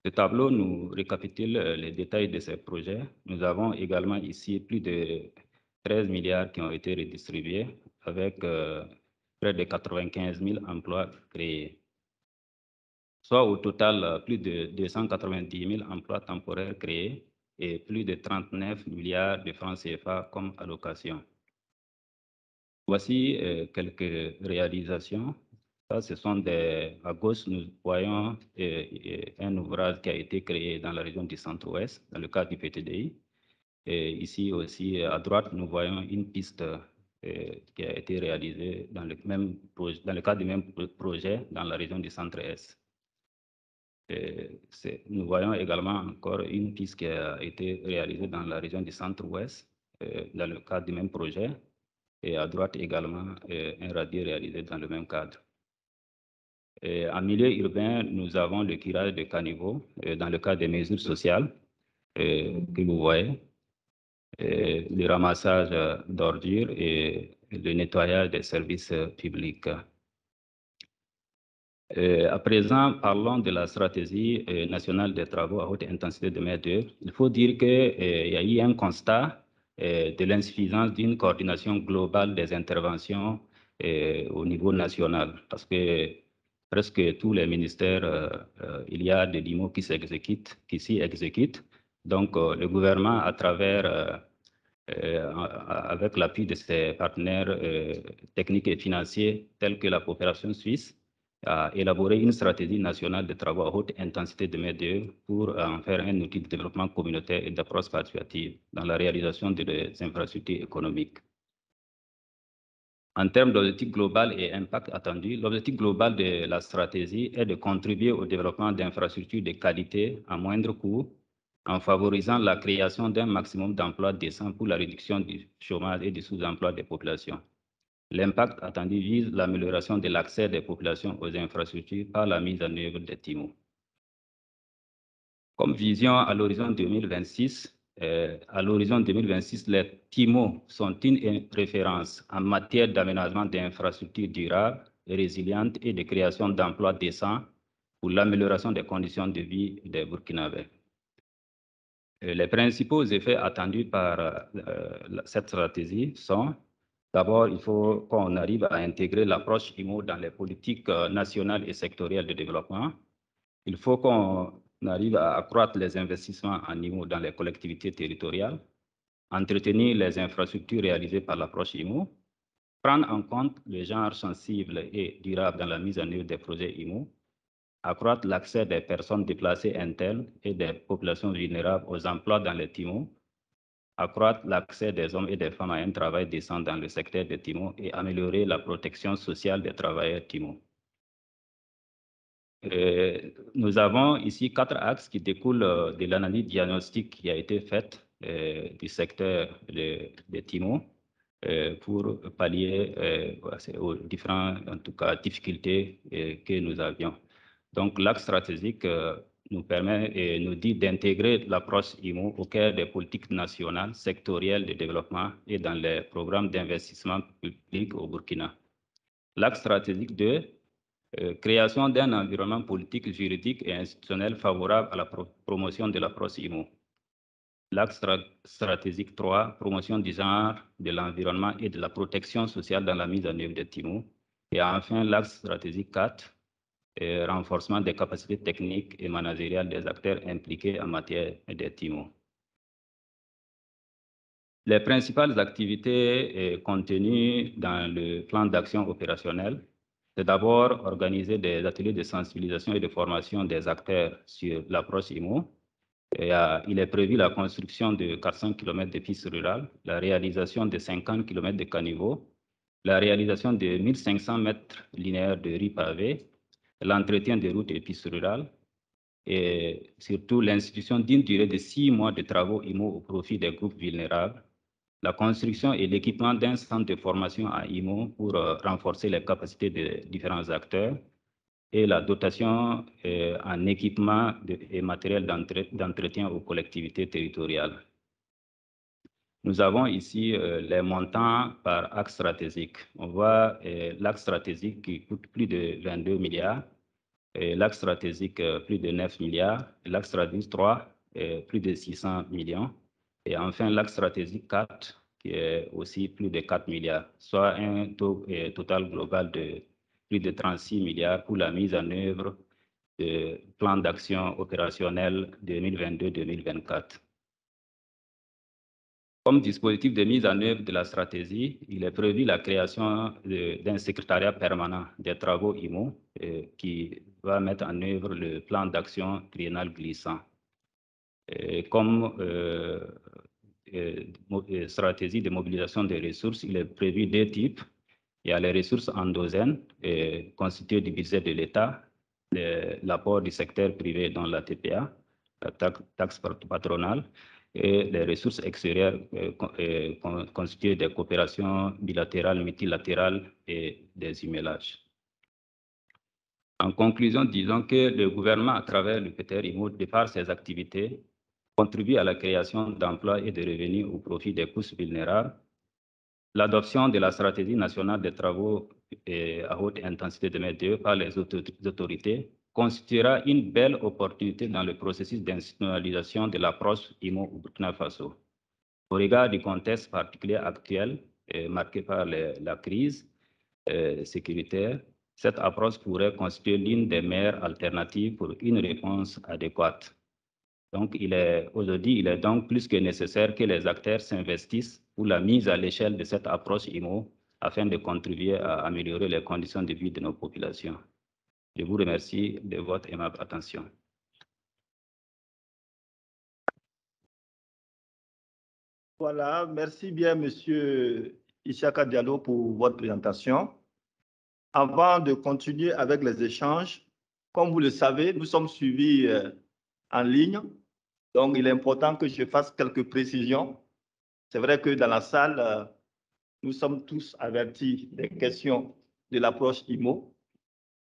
Ce tableau nous récapitule les détails de ces projets. Nous avons également ici plus de 13 milliards qui ont été redistribués avec près de 95 000 emplois créés, soit au total plus de 290 000 emplois temporaires créés et plus de 39 milliards de francs CFA comme allocation. Voici quelques réalisations. Ça, ce sont à gauche, nous voyons un ouvrage qui a été créé dans la région du Centre-Ouest, dans le cadre du PTDI. Et ici aussi, à droite, nous voyons une piste qui a été réalisée dans le cadre du même projet dans la région du Centre-Est. Nous voyons également encore une piste qui a été réalisée dans la région du Centre-Ouest, dans le cadre du même projet. Et à droite également, un radier réalisé dans le même cadre. En milieu urbain, nous avons le curage de caniveaux dans le cadre des mesures sociales que vous voyez, le ramassage d'ordures et le nettoyage des services publics. À présent, parlons de la stratégie nationale des travaux à haute intensité de main-d'œuvre. Il faut dire qu'il y a eu un constat de l'insuffisance d'une coordination globale des interventions au niveau national, parce que presque tous les ministères, il y a des DIMO qui s'y exécutent. Donc, le gouvernement, à travers, avec l'appui de ses partenaires techniques et financiers, tels que la coopération suisse, a élaboré une stratégie nationale de travaux à haute intensité de main-d'œuvre pour en faire un outil de développement communautaire et d'approche participative dans la réalisation des infrastructures économiques. En termes d'objectif global et impact attendu, l'objectif global de la stratégie est de contribuer au développement d'infrastructures de qualité à moindre coût, en favorisant la création d'un maximum d'emplois décents pour la réduction du chômage et du sous-emploi des populations. L'impact attendu vise l'amélioration de l'accès des populations aux infrastructures par la mise en œuvre des TIMO. Comme vision à l'horizon 2026, les TIMO sont une référence en matière d'aménagement d'infrastructures durables, résilientes et de création d'emplois décents pour l'amélioration des conditions de vie des Burkinabés. Les principaux effets attendus par cette stratégie sont: d'abord, il faut qu'on arrive à intégrer l'approche IMO dans les politiques nationales et sectorielles de développement. Il faut qu'on arrive à accroître les investissements en IMO dans les collectivités territoriales, entretenir les infrastructures réalisées par l'approche IMO, prendre en compte le genre sensible et durable dans la mise en œuvre des projets IMO, accroître l'accès des personnes déplacées internes et des populations vulnérables aux emplois dans les TIMO, accroître l'accès des hommes et des femmes à un travail décent dans le secteur des TIMO et améliorer la protection sociale des travailleurs TIMO. Nous avons ici 4 axes qui découlent de l'analyse diagnostique qui a été faite du secteur des TIMO pour pallier aux différentes, en tout cas, difficultés que nous avions. Donc, l'axe stratégique nous permet et nous dit d'intégrer l'approche IMO au cœur des politiques nationales, sectorielles de développement et dans les programmes d'investissement public au Burkina. L'axe stratégique 2, création d'un environnement politique, juridique et institutionnel favorable à la promotion de l'approche IMO. L'axe stratégique 3, promotion du genre, de l'environnement et de la protection sociale dans la mise en œuvre des TIMO. Et enfin, l'axe stratégique 4, renforcement des capacités techniques et managériales des acteurs impliqués en matière des TIMO. Les principales activités contenues dans le plan d'action opérationnel, c'est d'abord organiser des ateliers de sensibilisation et de formation des acteurs sur l'approche IMO. Il est prévu la construction de 400 km de pistes rurales, la réalisation de 50 km de caniveaux, la réalisation de 1500 mètres linéaires de riz pavés, l'entretien des routes et pistes rurales, et surtout l'institution d'une durée de 6 mois de travaux IMO au profit des groupes vulnérables, la construction et l'équipement d'un centre de formation à IMO pour renforcer les capacités des différents acteurs, et la dotation en équipement et matériel d'entretien aux collectivités territoriales. Nous avons ici les montants par axe stratégique. On voit l'axe stratégique qui coûte plus de 22 milliards, l'axe stratégique plus de 9 milliards, l'axe stratégique 3 plus de 600 millions, et enfin l'axe stratégique 4 qui est aussi plus de 4 milliards, soit un total global de plus de 36 milliards pour la mise en œuvre du plan d'action opérationnel 2022-2024. Comme dispositif de mise en œuvre de la stratégie, il est prévu la création d'un secrétariat permanent des travaux IMO qui va mettre en œuvre le plan d'action triennal glissant. Comme stratégie de mobilisation des ressources, il est prévu 2 types. Il y a les ressources endogènes constituées du budget de l'État, l'apport du secteur privé dans la TPA, la taxe patronale, et les ressources extérieures constituées des coopérations bilatérales, multilatérales et des jumellages. En conclusion, disons que le gouvernement, à travers le PTR IMO, de par ses activités, contribue à la création d'emplois et de revenus au profit des couches vulnérables. L'adoption de la stratégie nationale des travaux à haute intensité de main-d'œuvre par les autorités constituera une belle opportunité dans le processus d'institutionnalisation de l'approche IMO au Burkina Faso. Au regard du contexte particulier actuel marqué par la crise sécuritaire, cette approche pourrait constituer l'une des meilleures alternatives pour une réponse adéquate. Donc, aujourd'hui, il est donc plus que nécessaire que les acteurs s'investissent pour la mise à l'échelle de cette approche IMO afin de contribuer à améliorer les conditions de vie de nos populations. Je vous remercie de votre aimable attention.
Voilà, merci bien, Monsieur Isiaka Diallo, pour votre présentation. Avant de continuer avec les échanges, comme vous le savez, nous sommes suivis en ligne. Donc, il est important que je fasse quelques précisions. C'est vrai que dans la salle, nous sommes tous avertis des questions de l'approche IMO.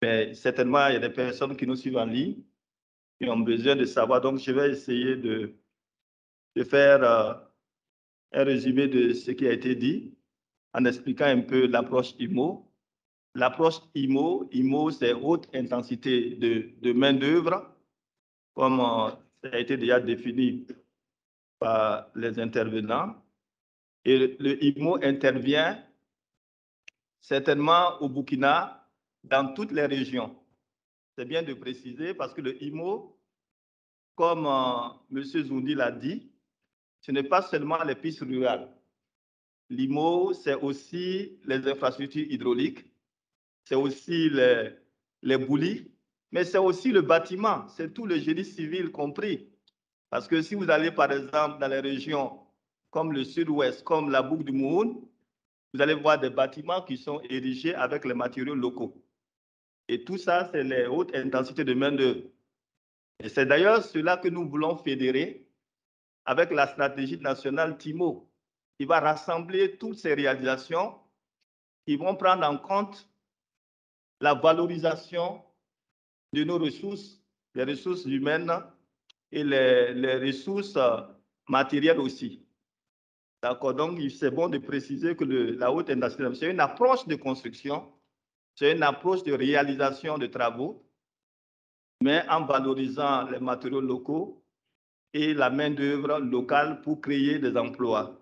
Mais certainement, il y a des personnes qui nous suivent en ligne qui ont besoin de savoir. Donc, je vais essayer de faire un résumé de ce qui a été dit en expliquant un peu l'approche IMO. L'approche IMO, c'est haute intensité de main-d'œuvre, comme ça a été déjà défini par les intervenants. Et le IMO intervient certainement au Burkina, dans toutes les régions. C'est bien de préciser parce que le IMO, comme M. Zoundi l'a dit, ce n'est pas seulement les pistes rurales. L'IMO, c'est aussi les infrastructures hydrauliques, c'est aussi les boulis, mais c'est aussi le bâtiment, c'est tout le génie civil compris. Parce que si vous allez, par exemple, dans les régions comme le sud-ouest, comme la boucle du Moun, vous allez voir des bâtiments qui sont érigés avec les matériaux locaux. Et tout ça, c'est les hautes intensités de main-d'œuvre. Et c'est d'ailleurs cela que nous voulons fédérer avec la stratégie nationale TIMO, qui va rassembler toutes ces réalisations qui vont prendre en compte la valorisation de nos ressources, les ressources humaines et les ressources matérielles aussi. D'accord, donc c'est bon de préciser que la haute intensité, c'est une approche de construction, c'est une approche de réalisation de travaux, mais en valorisant les matériaux locaux et la main-d'œuvre locale pour créer des emplois.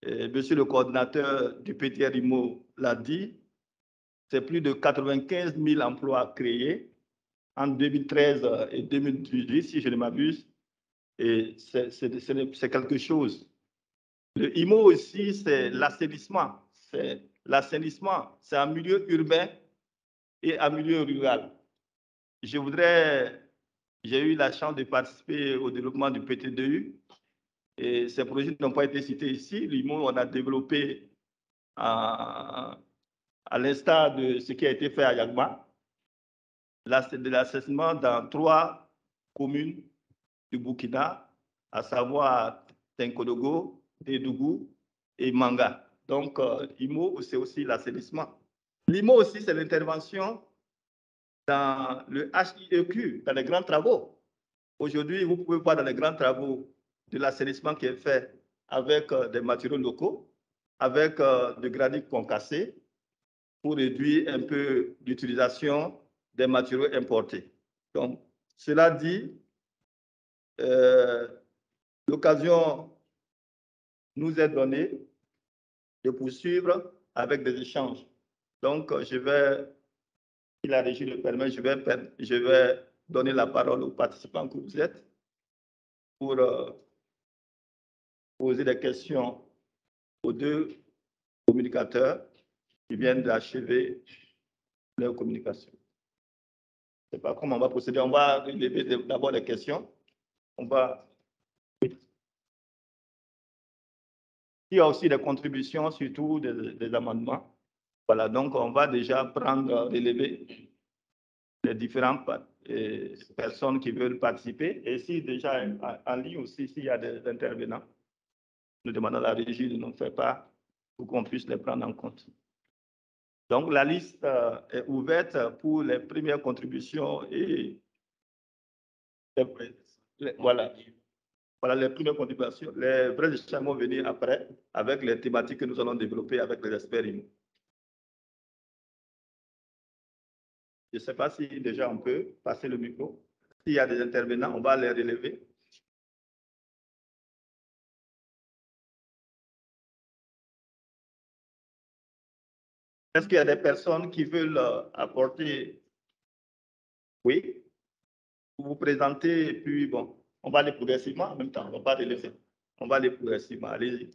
Monsieur le coordinateur du PTR IMO l'a dit, c'est plus de 95 000 emplois créés en 2013 et 2018, si je ne m'abuse, et c'est quelque chose. Le IMO aussi, c'est l'assainissement. L'assainissement, c'est un milieu urbain et un milieu rural. J'ai eu la chance de participer au développement du PT2U et ces projets n'ont pas été cités ici. L'IMO, on a développé à l'instar de ce qui a été fait à Yagma, de l'assainissement dans 3 communes du Burkina, à savoir Tenkodogo, Tédougou et Manga. Donc, l'IMO, c'est aussi l'assainissement. L'IMO aussi, c'est l'intervention dans le HIEQ, dans les grands travaux. Aujourd'hui, vous pouvez voir dans les grands travaux de l'assainissement qui est fait avec des matériaux locaux, avec du granit concassé, pour réduire un peu l'utilisation des matériaux importés. Donc, cela dit, l'occasion nous est donnée de poursuivre avec des échanges. Donc, si la régie le permet, je vais donner la parole aux participants que vous êtes pour poser des questions aux 2 communicateurs qui viennent d'achever leur communication. Je ne sais pas comment on va procéder. On va relever d'abord les questions. Il y a aussi des contributions, surtout des amendements. Voilà, donc on va déjà relever les différentes personnes qui veulent participer. Et si déjà en ligne aussi, s'il y a des intervenants, nous demandons à la régie de nous faire part pour qu'on puisse les prendre en compte. Donc la liste est ouverte pour les premières contributions et voilà les premières contributions. Les vrais échanges vont venir après avec les thématiques que nous allons développer avec les experts IMO. Je ne sais pas si déjà on peut passer le micro. S'il y a des intervenants, on va les relever. Est-ce qu'il y a des personnes qui veulent apporter? Oui. Vous vous présentez et puis bon, on va aller progressivement en même temps. On va pas les laisser. On va aller progressivement. Allez-y.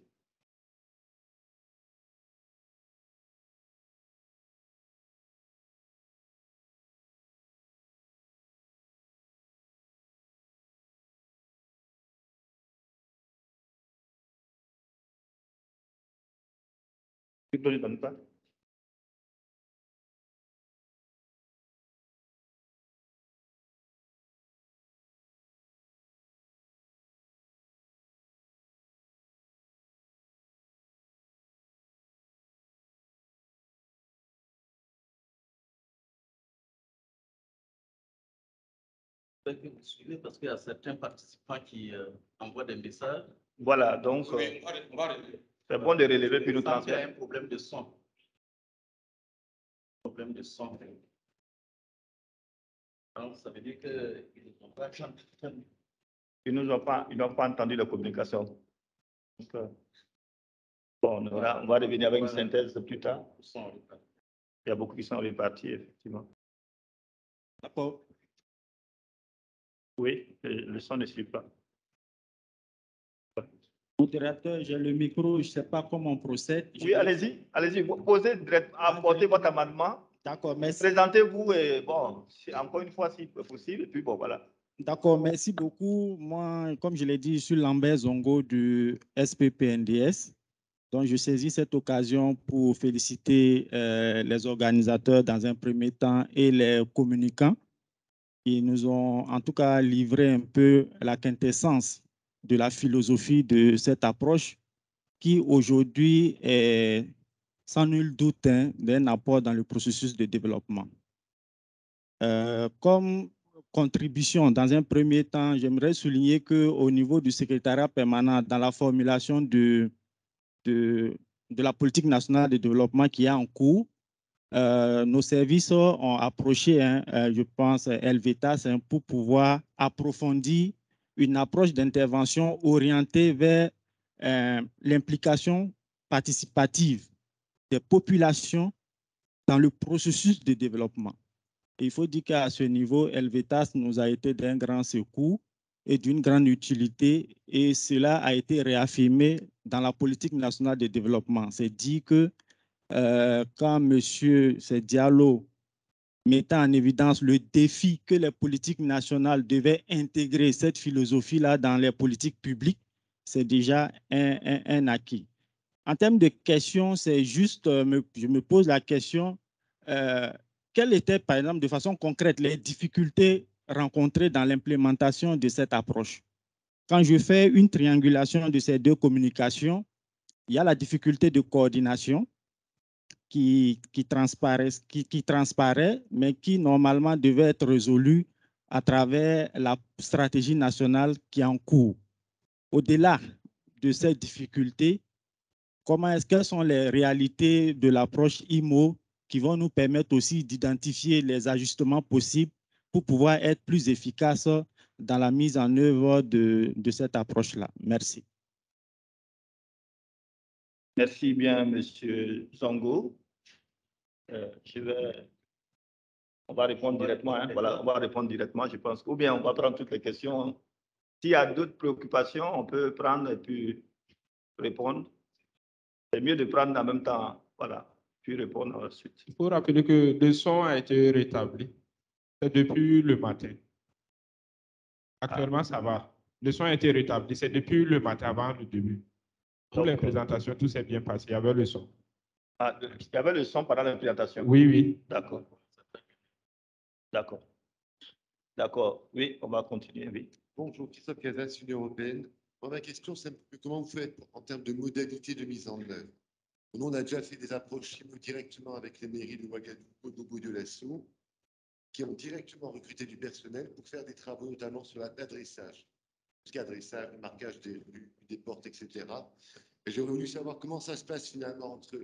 Plutôt, je ne donne pas.
Parce qu'il y a certains participants qui envoient des messages.
Voilà, donc
Oui, on va relever.
c'est bon de relever puis nous
Il y a
transmettre.
un problème de son. Problème de son. Donc, ça veut dire qu'ils ne sont pas entendu.
Ils n'ont pas entendu la communication. Donc, bon, on va revenir avec une synthèse plus tard. Il y a beaucoup qui sont répartis, effectivement.
D'accord.
Oui, le son ne suit pas.
Modérateur, j'ai le micro, je ne sais pas comment on procède.
Oui, allez-y, allez-y, posez directement, apportez votre amendement.
D'accord, merci.
Présentez-vous et bon, encore une fois, si possible, et puis bon, voilà.
D'accord, merci beaucoup. Moi, comme je l'ai dit, je suis Lambert Zongo du SPPNDS. Donc, je saisis cette occasion pour féliciter les organisateurs dans un premier temps et les communicants qui nous ont en tout cas livré un peu la quintessence de la philosophie de cette approche qui aujourd'hui est sans nul doute d'un apport dans le processus de développement. Comme contribution, dans un premier temps, j'aimerais souligner qu'au niveau du secrétariat permanent, dans la formulation de la politique nationale de développement qui est en cours, nos services ont approché, je pense, LVETAS pour pouvoir approfondir une approche d'intervention orientée vers l'implication participative des populations dans le processus de développement. Et il faut dire qu'à ce niveau, LVETAS nous a été d'un grand secours et d'une grande utilité, et cela a été réaffirmé dans la politique nationale de développement. C'est dit que quand M. Diallo mettait en évidence le défi que les politiques nationales devaient intégrer cette philosophie-là dans les politiques publiques, c'est déjà un acquis. En termes de questions, c'est juste, je me pose la question, quelles étaient, par exemple, de façon concrète, les difficultés rencontrées dans l'implémentation de cette approche? Quand je fais une triangulation de ces deux communications, il y a la difficulté de coordination qui transparaît, mais qui normalement devait être résolue à travers la stratégie nationale qui est en cours. Au-delà de ces difficultés, quelles sont les réalités de l'approche IMO qui vont nous permettre aussi d'identifier les ajustements possibles pour pouvoir être plus efficaces dans la mise en œuvre de cette approche-là? Merci.
Merci bien, M. Zongo. On va répondre directement. Hein, voilà, on va répondre directement, je pense. Ou bien on va prendre toutes les questions. S'il y a d'autres préoccupations, on peut prendre et puis répondre. C'est mieux de prendre en même temps, voilà, puis répondre ensuite.
Il faut rappeler que le son a été rétabli depuis le matin. Actuellement, ça va. Le son a été rétabli, c'est depuis le matin avant le début. Pour les présentations, tout s'est bien passé. Il y avait le son.
Ah, il y avait le son pendant la présentation?
Oui, oui.
D'accord. D'accord. D'accord. Oui, on va continuer. Oui.
Bonjour, Christophe Casas, Union européenne. Ma question, c'est comment vous faites en termes de modalités de mise en œuvre? Nous, on a déjà fait des approches directement avec les mairies de Ouagadougou, Bobo de Lasso, qui ont directement recruté du personnel pour faire des travaux, notamment sur l'adressage. Adressage, le marquage des rues, des portes, etc. Et j'aurais voulu savoir comment ça se passe finalement entre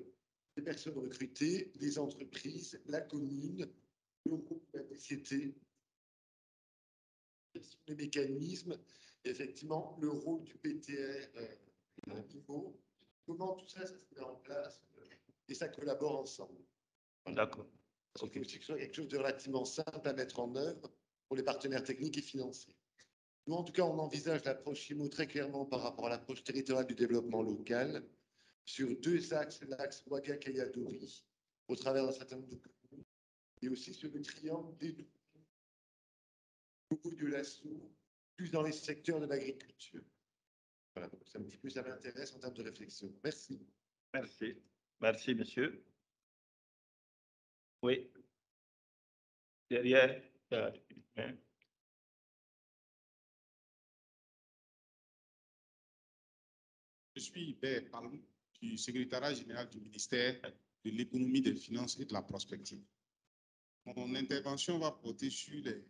les personnes recrutées, les entreprises, la commune, le groupe, la DCT, les mécanismes, et effectivement le rôle du PTR IMO, comment tout ça se met en place et ça collabore ensemble.
D'accord.
Parce qu'il faut aussi que ce soit quelque chose de relativement simple à mettre en œuvre pour les partenaires techniques et financiers. Nous, en tout cas, on envisage l'approche IMO très clairement par rapport à l'approche territoriale du développement local sur deux axes, l'axe Ouaga-Kayadori, au travers d'un certain nombre de communes, et aussi sur le triangle des Bobo de Lasso, plus dans les secteurs de l'agriculture. Voilà, donc c'est un petit peu, ça m'intéresse en termes de réflexion. Merci.
Merci. Merci, monsieur. Oui. Derrière.
Je suis Hubert Palm, du secrétariat général du ministère de l'économie, des finances et de la prospective. Mon intervention va porter sur les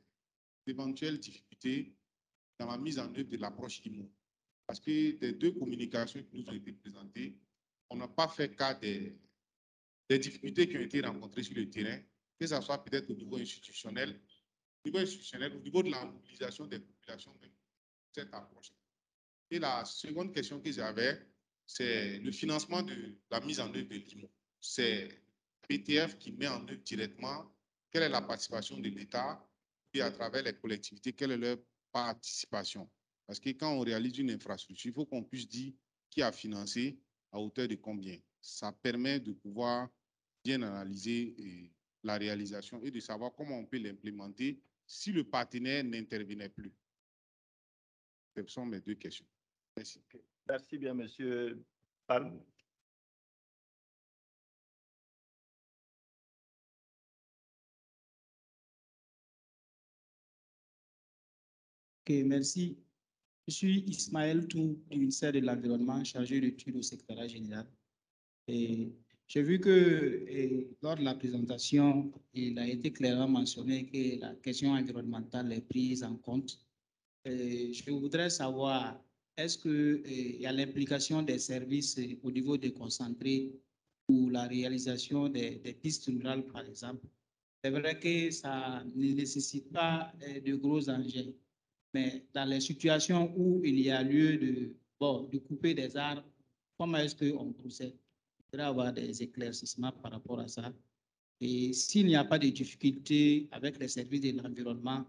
éventuelles difficultés dans la mise en œuvre de l'approche IMO. Parce que des deux communications qui nous ont été présentées, on n'a pas fait cas des difficultés qui ont été rencontrées sur le terrain, que ce soit peut-être au niveau institutionnel, au niveau de la mobilisation des populations, même cette approche. Et la seconde question que j'avais, c'est le financement de la mise en œuvre de l'IMO. C'est PTF qui met en œuvre directement quelle est la participation de l'État et à travers les collectivités, quelle est leur participation. Parce que quand on réalise une infrastructure, il faut qu'on puisse dire qui a financé à hauteur de combien. Ça permet de pouvoir bien analyser la réalisation et de savoir comment on peut l'implémenter si le partenaire n'intervenait plus. Ce sont mes deux questions. Merci.
Merci bien, monsieur Palm.
Ok, merci. Je suis Ismaël Tou du ministère de l'Environnement, chargé d'études au secrétariat général. Et j'ai vu que lors de la présentation, il a été clairement mentionné que la question environnementale est prise en compte. Je voudrais savoir, est-ce qu'il y a l'implication des services au niveau des concentrés pour la réalisation des pistes rurales, par exemple? C'est vrai que ça ne nécessite pas de gros engins, mais dans les situations où il y a lieu de couper des arbres, comment est-ce qu'on procède? Il faudrait avoir des éclaircissements par rapport à ça. Et s'il n'y a pas de difficultés avec les services de l'environnement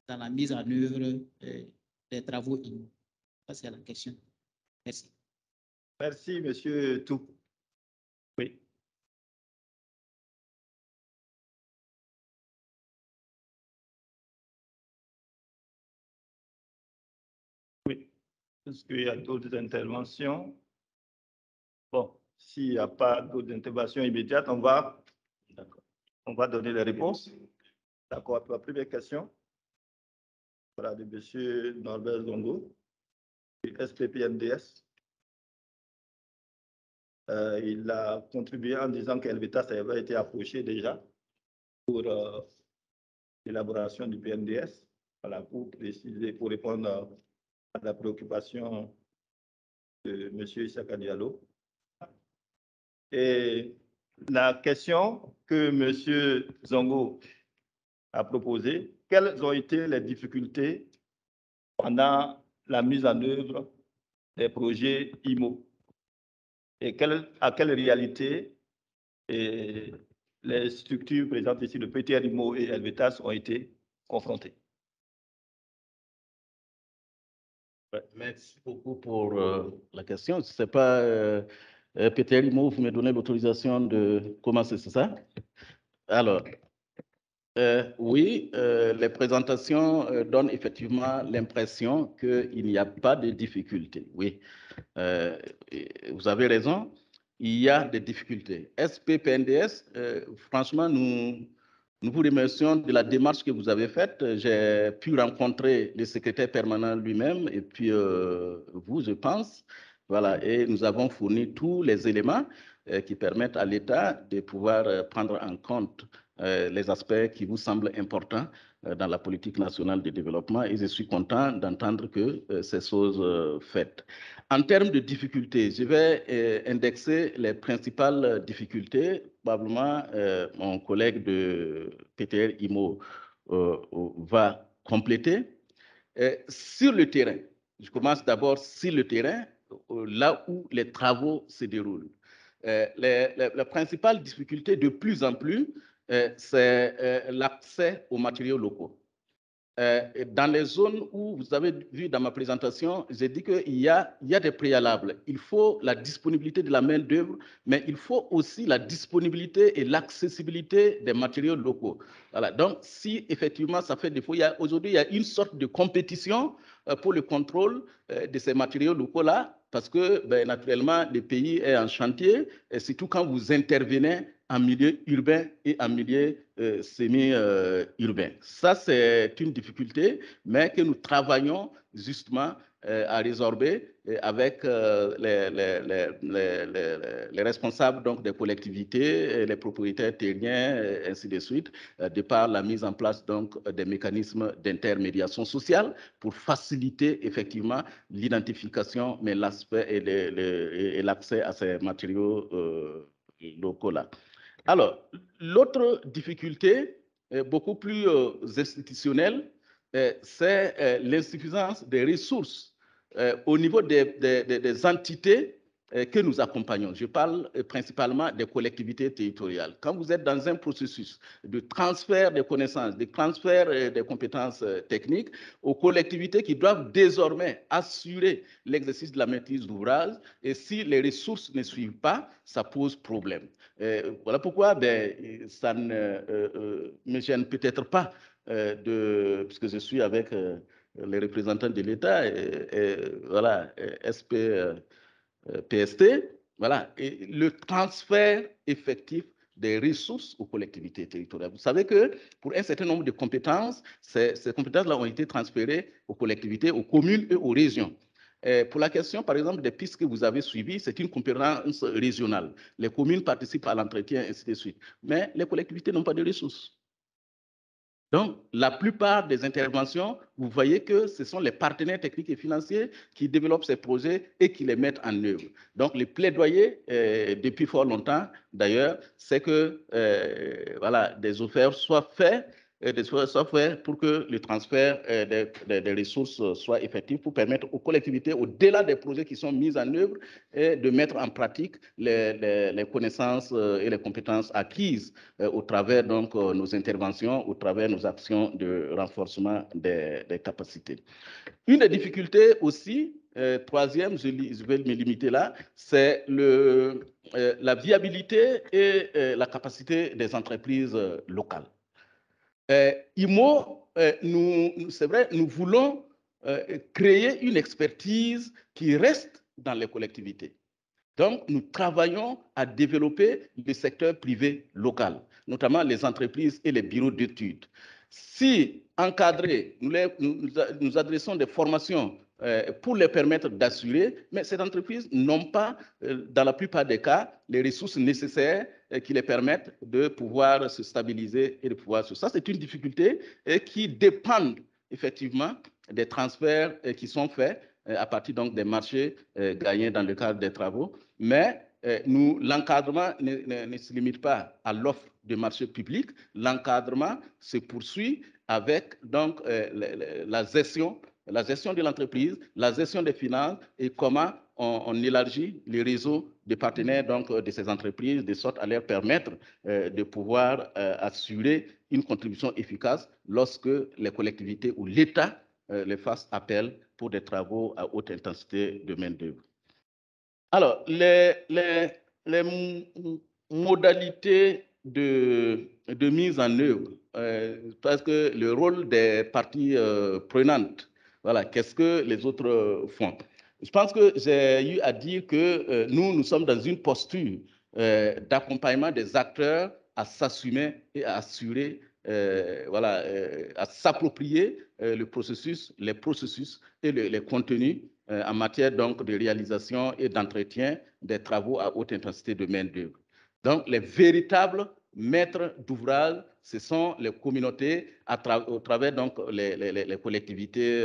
dans la mise en œuvre des travaux IMO. Ça, c'est la question. Merci.
Merci, monsieur Tou. Oui. Oui. Est-ce qu'il y a d'autres interventions? Bon, s'il n'y a pas d'autres interventions immédiates, on va donner les réponses. D'accord, pour la première question. Voilà, de monsieur Norbert Zongo, SPPNDS. Il a contribué en disant qu'Elvetas avait été approché déjà pour l'élaboration du PNDS, voilà, pour préciser, pour répondre à la préoccupation de M. Issaka Diallo. Et la question que M. Zongo a proposée, quelles ont été les difficultés pendant la mise en œuvre des projets IMO? Et à quelle réalité les structures présentes ici, le PTR IMO et Elvetas, ont été confrontées?
Merci beaucoup pour la question. Ce n'est pas PTR IMO, vous me donnez l'autorisation de commencer, c'est ça? Alors, oui, les présentations donnent effectivement l'impression qu'il n'y a pas de difficultés. Oui, vous avez raison, il y a des difficultés. SPPNDS, franchement, nous vous remercions de la démarche que vous avez faite. J'ai pu rencontrer le secrétaire permanent lui-même et puis vous, je pense. Voilà, et nous avons fourni tous les éléments qui permettent à l'État de pouvoir prendre en compte les aspects qui vous semblent importants dans la politique nationale de développement et je suis content d'entendre que ces choses faites. En termes de difficultés, je vais indexer les principales difficultés. Probablement, mon collègue de PTR IMO va compléter. Sur le terrain, je commence d'abord sur le terrain, là où les travaux se déroulent. La principale difficulté de plus en plus, c'est l'accès aux matériaux locaux. Dans les zones où vous avez vu dans ma présentation, j'ai dit qu'il y a des préalables. Il faut la disponibilité de la main-d'œuvre, mais il faut aussi la disponibilité et l'accessibilité des matériaux locaux. Voilà. Donc, si effectivement ça fait défaut, aujourd'hui, il y a une sorte de compétition pour le contrôle de ces matériaux locaux-là parce que naturellement, le pays est en chantier, et surtout quand vous intervenez en milieu urbain et en milieu semi-urbain. Ça, c'est une difficulté, mais que nous travaillons justement à résorber avec les responsables donc, des collectivités, les propriétaires terriens, et ainsi de suite, de par la mise en place donc, des mécanismes d'intermédiation sociale pour faciliter effectivement l'identification, mais l'aspect et l'accès à ces matériaux locaux-là. Alors, l'autre difficulté, beaucoup plus institutionnelle, c'est l'insuffisance des ressources au niveau des entités que nous accompagnons. Je parle principalement des collectivités territoriales. Quand vous êtes dans un processus de transfert des connaissances, de transfert des compétences techniques aux collectivités qui doivent désormais assurer l'exercice de la maîtrise d'ouvrage, et si les ressources ne suivent pas, ça pose problème. Voilà pourquoi ça ne me gêne peut-être pas puisque je suis avec les représentants de l'État, voilà, PST, voilà, et le transfert effectif des ressources aux collectivités territoriales. Vous savez que pour un certain nombre de compétences, ces compétences-là ont été transférées aux collectivités, aux communes et aux régions. Pour la question, par exemple, des pistes que vous avez suivies, c'est une compétence régionale. Les communes participent à l'entretien, ainsi de suite. Mais les collectivités n'ont pas de ressources. Donc, la plupart des interventions, vous voyez que ce sont les partenaires techniques et financiers qui développent ces projets et qui les mettent en œuvre. Donc, le plaidoyer, depuis fort longtemps, d'ailleurs, c'est que voilà, des offertes soient faites, pour que le transfert des ressources soit effectif, pour permettre aux collectivités, au-delà des projets qui sont mis en œuvre, de mettre en pratique les connaissances et les compétences acquises au travers donc nos interventions, au travers nos actions de renforcement des capacités. Une des difficultés aussi, troisième, je vais me limiter là, c'est la viabilité et la capacité des entreprises locales. IMO, c'est vrai, nous voulons créer une expertise qui reste dans les collectivités. Donc, nous travaillons à développer le secteur privé local, notamment les entreprises et les bureaux d'études. Si encadrés, nous adressons des formations pour les permettre d'assurer, mais ces entreprises n'ont pas, dans la plupart des cas, les ressources nécessaires qui les permettent de pouvoir se stabiliser et de pouvoir... Ça, c'est une difficulté qui dépend effectivement des transferts qui sont faits à partir donc des marchés gagnés dans le cadre des travaux. Mais l'encadrement ne se limite pas à l'offre de marché public. L'encadrement se poursuit avec donc, la gestion de l'entreprise, la gestion des finances et comment on élargit les réseaux de partenaires donc, de ces entreprises de sorte à leur permettre de pouvoir assurer une contribution efficace lorsque les collectivités ou l'État les fassent appel pour des travaux à haute intensité de main-d'œuvre. Alors, les modalités de mise en œuvre, parce que le rôle des parties prenantes, voilà, qu'est-ce que les autres font? Je pense que j'ai eu à dire que nous sommes dans une posture d'accompagnement des acteurs à s'assumer et à assurer, voilà, à s'approprier les processus et les contenus en matière donc de réalisation et d'entretien des travaux à haute intensité de main-d'œuvre. Donc, les véritables maîtres d'ouvrage, ce sont les communautés au travers donc les collectivités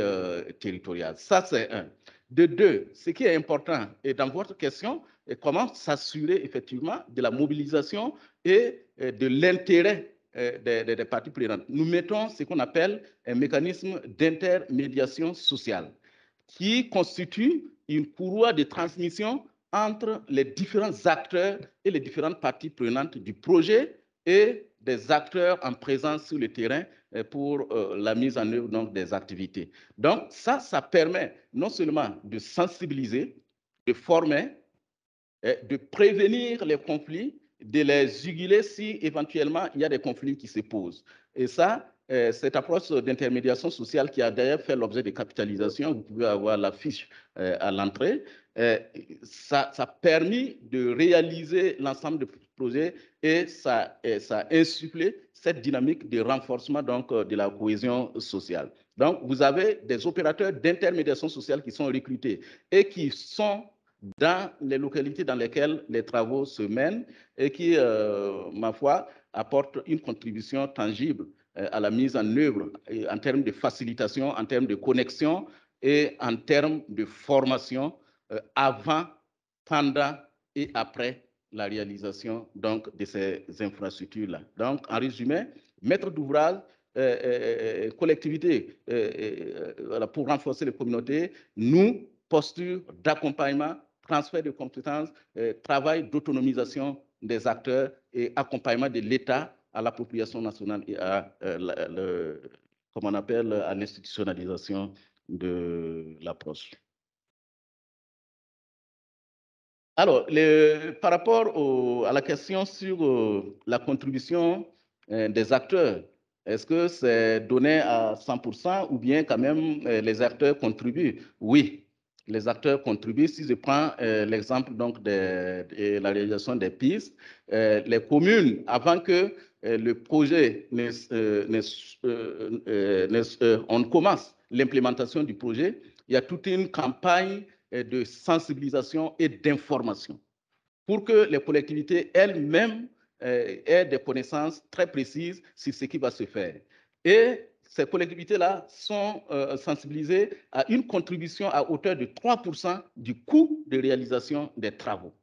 territoriales. Ça, c'est un. De deux, ce qui est important, et dans votre question, est comment s'assurer effectivement de la mobilisation et de l'intérêt des parties prenantes. Nous mettons ce qu'on appelle un mécanisme d'intermédiation sociale qui constitue une courroie de transmission entre les différents acteurs et les différentes parties prenantes du projet et des acteurs en présence sur le terrain pour la mise en œuvre donc, des activités. Donc ça permet non seulement de sensibiliser, de former, de prévenir les conflits, de les juguler si éventuellement il y a des conflits qui se posent. Et ça, cette approche d'intermédiation sociale qui a d'ailleurs fait l'objet de capitalisation, vous pouvez avoir la fiche à l'entrée, ça a permis de réaliser l'ensemble des projets et ça a insufflé cette dynamique de renforcement donc, de la cohésion sociale. Donc, vous avez des opérateurs d'intermédiation sociale qui sont recrutés et qui sont dans les localités dans lesquelles les travaux se mènent et qui, ma foi, apportent une contribution tangible à la mise en œuvre en termes de facilitation, en termes de connexion et en termes de formation avant, pendant et après la réalisation donc, de ces infrastructures-là. Donc, en résumé, maître d'ouvrage, collectivité pour renforcer les communautés, nous, posture d'accompagnement, transfert de compétences, travail d'autonomisation des acteurs et accompagnement de l'État à l'appropriation nationale et à comme on appelle, à l'institutionnalisation de l'approche. Alors, par rapport à la question sur la contribution des acteurs, est-ce que c'est donné à 100% ou bien quand même les acteurs contribuent? Oui, les acteurs contribuent. Si je prends l'exemple donc de la réalisation des pistes, les communes, avant que le projet on commence l'implémentation du projet, il y a toute une campagne de sensibilisation et d'information pour que les collectivités elles-mêmes aient des connaissances très précises sur ce qui va se faire. Et ces collectivités-là sont sensibilisées à une contribution à hauteur de 3% du coût de réalisation des travaux.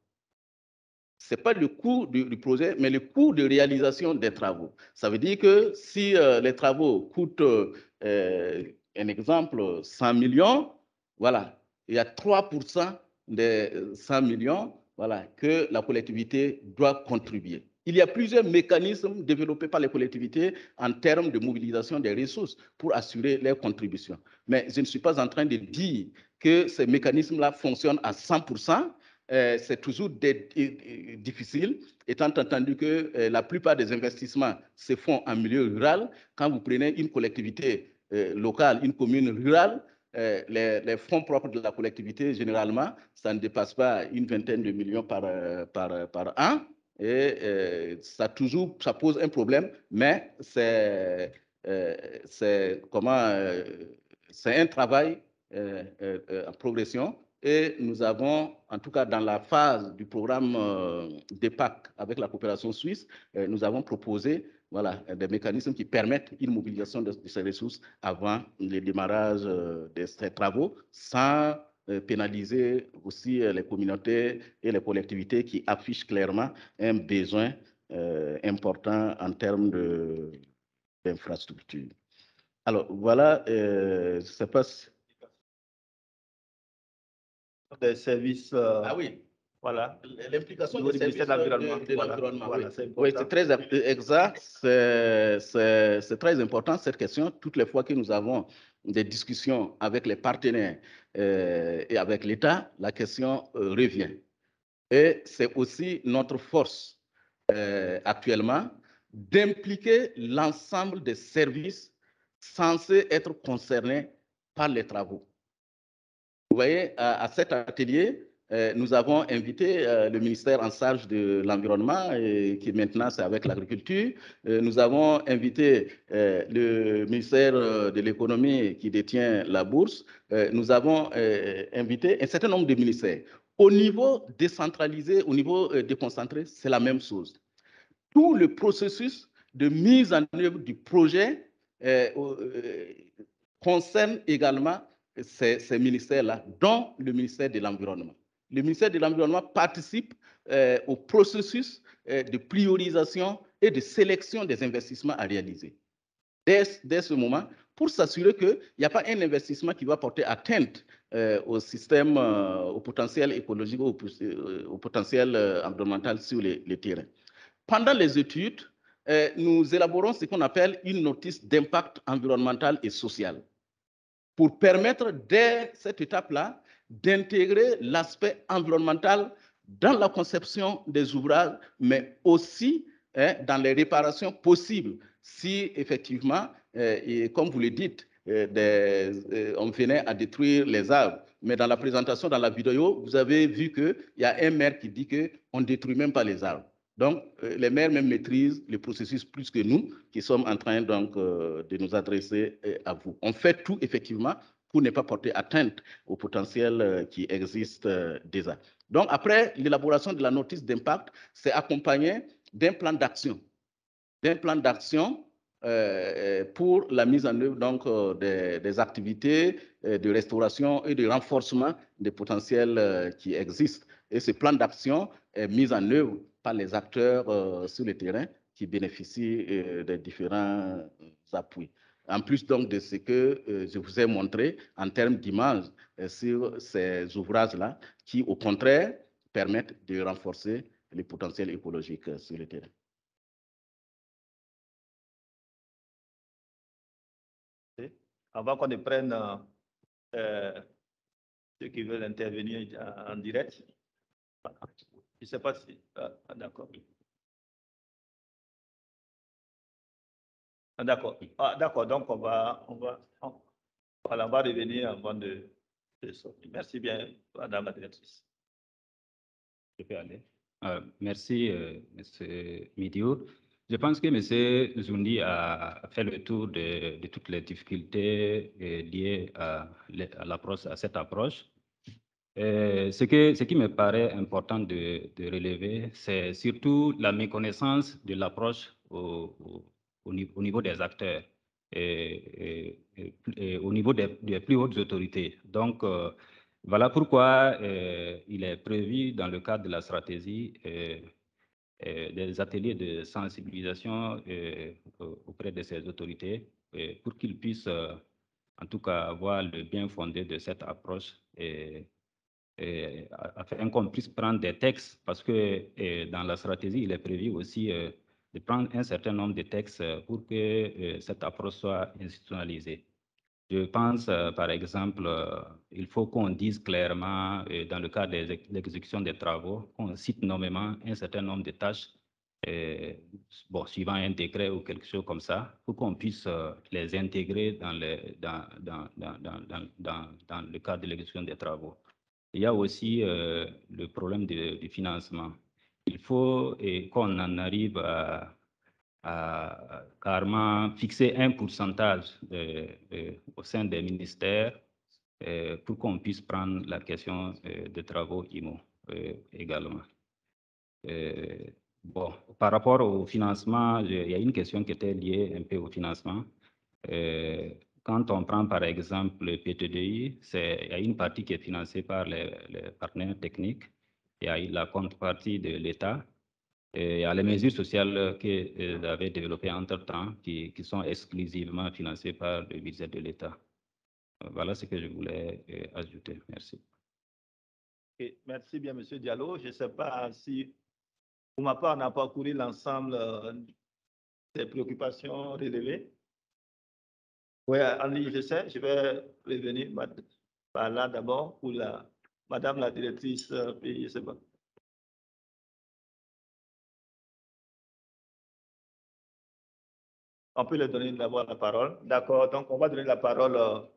Ce n'est pas le coût du projet, mais le coût de réalisation des travaux. Ça veut dire que si les travaux coûtent, un exemple, 100 millions, voilà, il y a 3% des 100 millions voilà, que la collectivité doit contribuer. Il y a plusieurs mécanismes développés par les collectivités en termes de mobilisation des ressources pour assurer leurs contributions. Mais je ne suis pas en train de dire que ces mécanismes-là fonctionnent à 100%. C'est toujours difficile, étant entendu que la plupart des investissements se font en milieu rural. Quand vous prenez une collectivité locale, une commune rurale, les fonds propres de la collectivité, généralement, ça ne dépasse pas une vingtaine de millions par an. Et ça pose un problème, mais c'est un travail en progression. Et nous avons, en tout cas dans la phase du programme DEPAC avec la coopération suisse, nous avons proposé voilà, des mécanismes qui permettent une mobilisation de ces ressources avant le démarrage de ces travaux, sans pénaliser aussi les communautés et les collectivités qui affichent clairement un besoin important en termes d'infrastructures. Alors, voilà, je ne sais pas si...
Des services...
Ah oui.
Voilà.
L'implication des services de l'environnement.
Voilà,
oui, c'est très exact. C'est très important cette question. Toutes les fois que nous avons des discussions avec les partenaires et avec l'État, la question revient. Et c'est aussi notre force actuellement d'impliquer l'ensemble des services censés être concernés par les travaux. Vous voyez, à cet atelier, nous avons invité le ministère en charge de l'environnement, qui maintenant c'est avec l'agriculture. Nous avons invité le ministère de l'économie qui détient la bourse. Nous avons invité un certain nombre de ministères. Au niveau décentralisé, au niveau déconcentré, c'est la même chose. Tout le processus de mise en œuvre du projet concerne également ces ministères-là, dont le ministère de l'Environnement. Le ministère de l'Environnement participe au processus de priorisation et de sélection des investissements à réaliser. Dès ce moment, pour s'assurer qu'il n'y a pas un investissement qui va porter atteinte au système, au potentiel écologique, au potentiel environnemental sur les terrains. Pendant les études, nous élaborons ce qu'on appelle une notice d'impact environnemental et social, pour permettre, dès cette étape-là, d'intégrer l'aspect environnemental dans la conception des ouvrages, mais aussi dans les réparations possibles, si effectivement, et comme vous le dites, on venait à détruire les arbres. Mais dans la présentation, dans la vidéo, vous avez vu qu'il y a un maire qui dit qu'on ne détruit même pas les arbres. Donc, les maires même maîtrisent le processus plus que nous, qui sommes en train donc, de nous adresser à vous. On fait tout, effectivement, pour ne pas porter atteinte au potentiel qui existe déjà. Donc, après l'élaboration de la notice d'impact, c'est accompagné d'un plan d'action. Pour la mise en œuvre donc, des activités de restauration et de renforcement des potentiels qui existent. Et ce plan d'action est mis en œuvre par les acteurs sur le terrain qui bénéficient des différents appuis. En plus donc de ce que je vous ai montré en termes d'images sur ces ouvrages-là, qui au contraire permettent de renforcer les potentiels écologiques sur le terrain.
Avant qu'on ne prenne ceux qui veulent intervenir en direct. Je ne sais pas si... d'accord. D'accord. D'accord. Donc, on va revenir avant de sortir. Merci bien, Madame la directrice.
Je peux aller. Merci, M. Midio. Je pense que M. Zoundi a fait le tour de toutes les difficultés liées à cette approche. Ce qui me paraît important de relever, c'est surtout la méconnaissance de l'approche au niveau des acteurs et au niveau des plus hautes autorités. Donc, voilà pourquoi il est prévu dans le cadre de la stratégie des ateliers de sensibilisation auprès de ces autorités pour qu'ils puissent en tout cas avoir le bien fondé de cette approche afin qu'on puisse prendre des textes, parce que dans la stratégie, il est prévu aussi de prendre un certain nombre de textes pour que cette approche soit institutionnalisée. Je pense, par exemple, il faut qu'on dise clairement, dans le cadre de l'exécution des travaux, qu'on cite nommément un certain nombre de tâches, suivant un décret ou quelque chose comme ça, pour qu'on puisse les intégrer dans le cadre de l'exécution des travaux. Il y a aussi le problème du financement. Il faut qu'on en arrive à carrément fixer un pourcentage au sein des ministères pour qu'on puisse prendre la question des travaux IMO également. Bon, par rapport au financement, il y a une question qui était liée un peu au financement. Quand on prend par exemple le PTDI, il y a une partie qui est financée par les partenaires techniques, il y a la contrepartie de l'État, et il y a les mesures sociales que vous avez développées entre-temps qui sont exclusivement financées par le budget de l'État. Voilà ce que je voulais ajouter. Merci.
Okay. Merci bien, M. Diallo. Je ne sais pas si, pour ma part, on a parcouru l'ensemble des préoccupations relevées. Oui, Annie, je sais, je vais revenir par là d'abord pour Madame la directrice pays, je ne sais pas. On peut leur donner d'abord la parole. D'accord, donc on va donner la parole.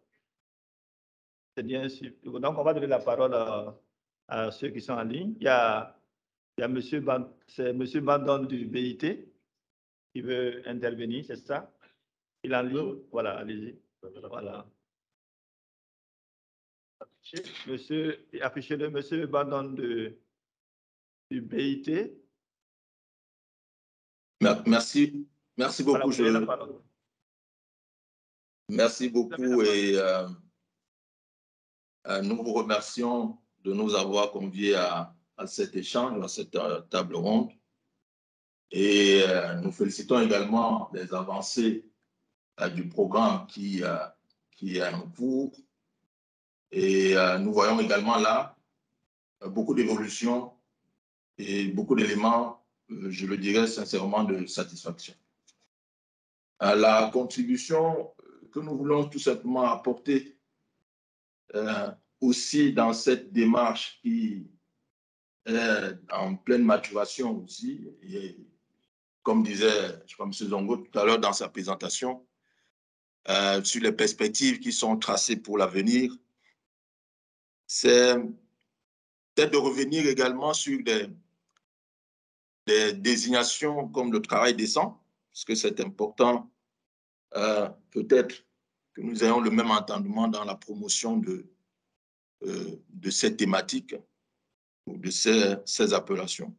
C'est bien sûr. Donc on va donner la parole à ceux qui sont en ligne. Il y a monsieur Bandon du BIT qui veut intervenir, c'est ça? Il est en ligne. Voilà, allez-y. Voilà. Affichez-le, monsieur Bandon du BIT.
Merci. Merci beaucoup.
Voilà,
merci beaucoup et nous vous remercions de nous avoir conviés à cet échange, à cette table ronde. Et nous félicitons également les avancées du programme qui est en cours. Et nous voyons également là beaucoup d'évolutions et beaucoup d'éléments, je le dirais sincèrement, de satisfaction. La contribution que nous voulons tout simplement apporter aussi dans cette démarche qui est en pleine maturation aussi, et comme disait, je crois, M. Zongo tout à l'heure dans sa présentation, sur les perspectives qui sont tracées pour l'avenir, c'est peut-être de revenir également sur des désignations comme le travail décent, parce que c'est important, peut-être que nous ayons le même entendement dans la promotion de ces thématiques ou de ces appellations.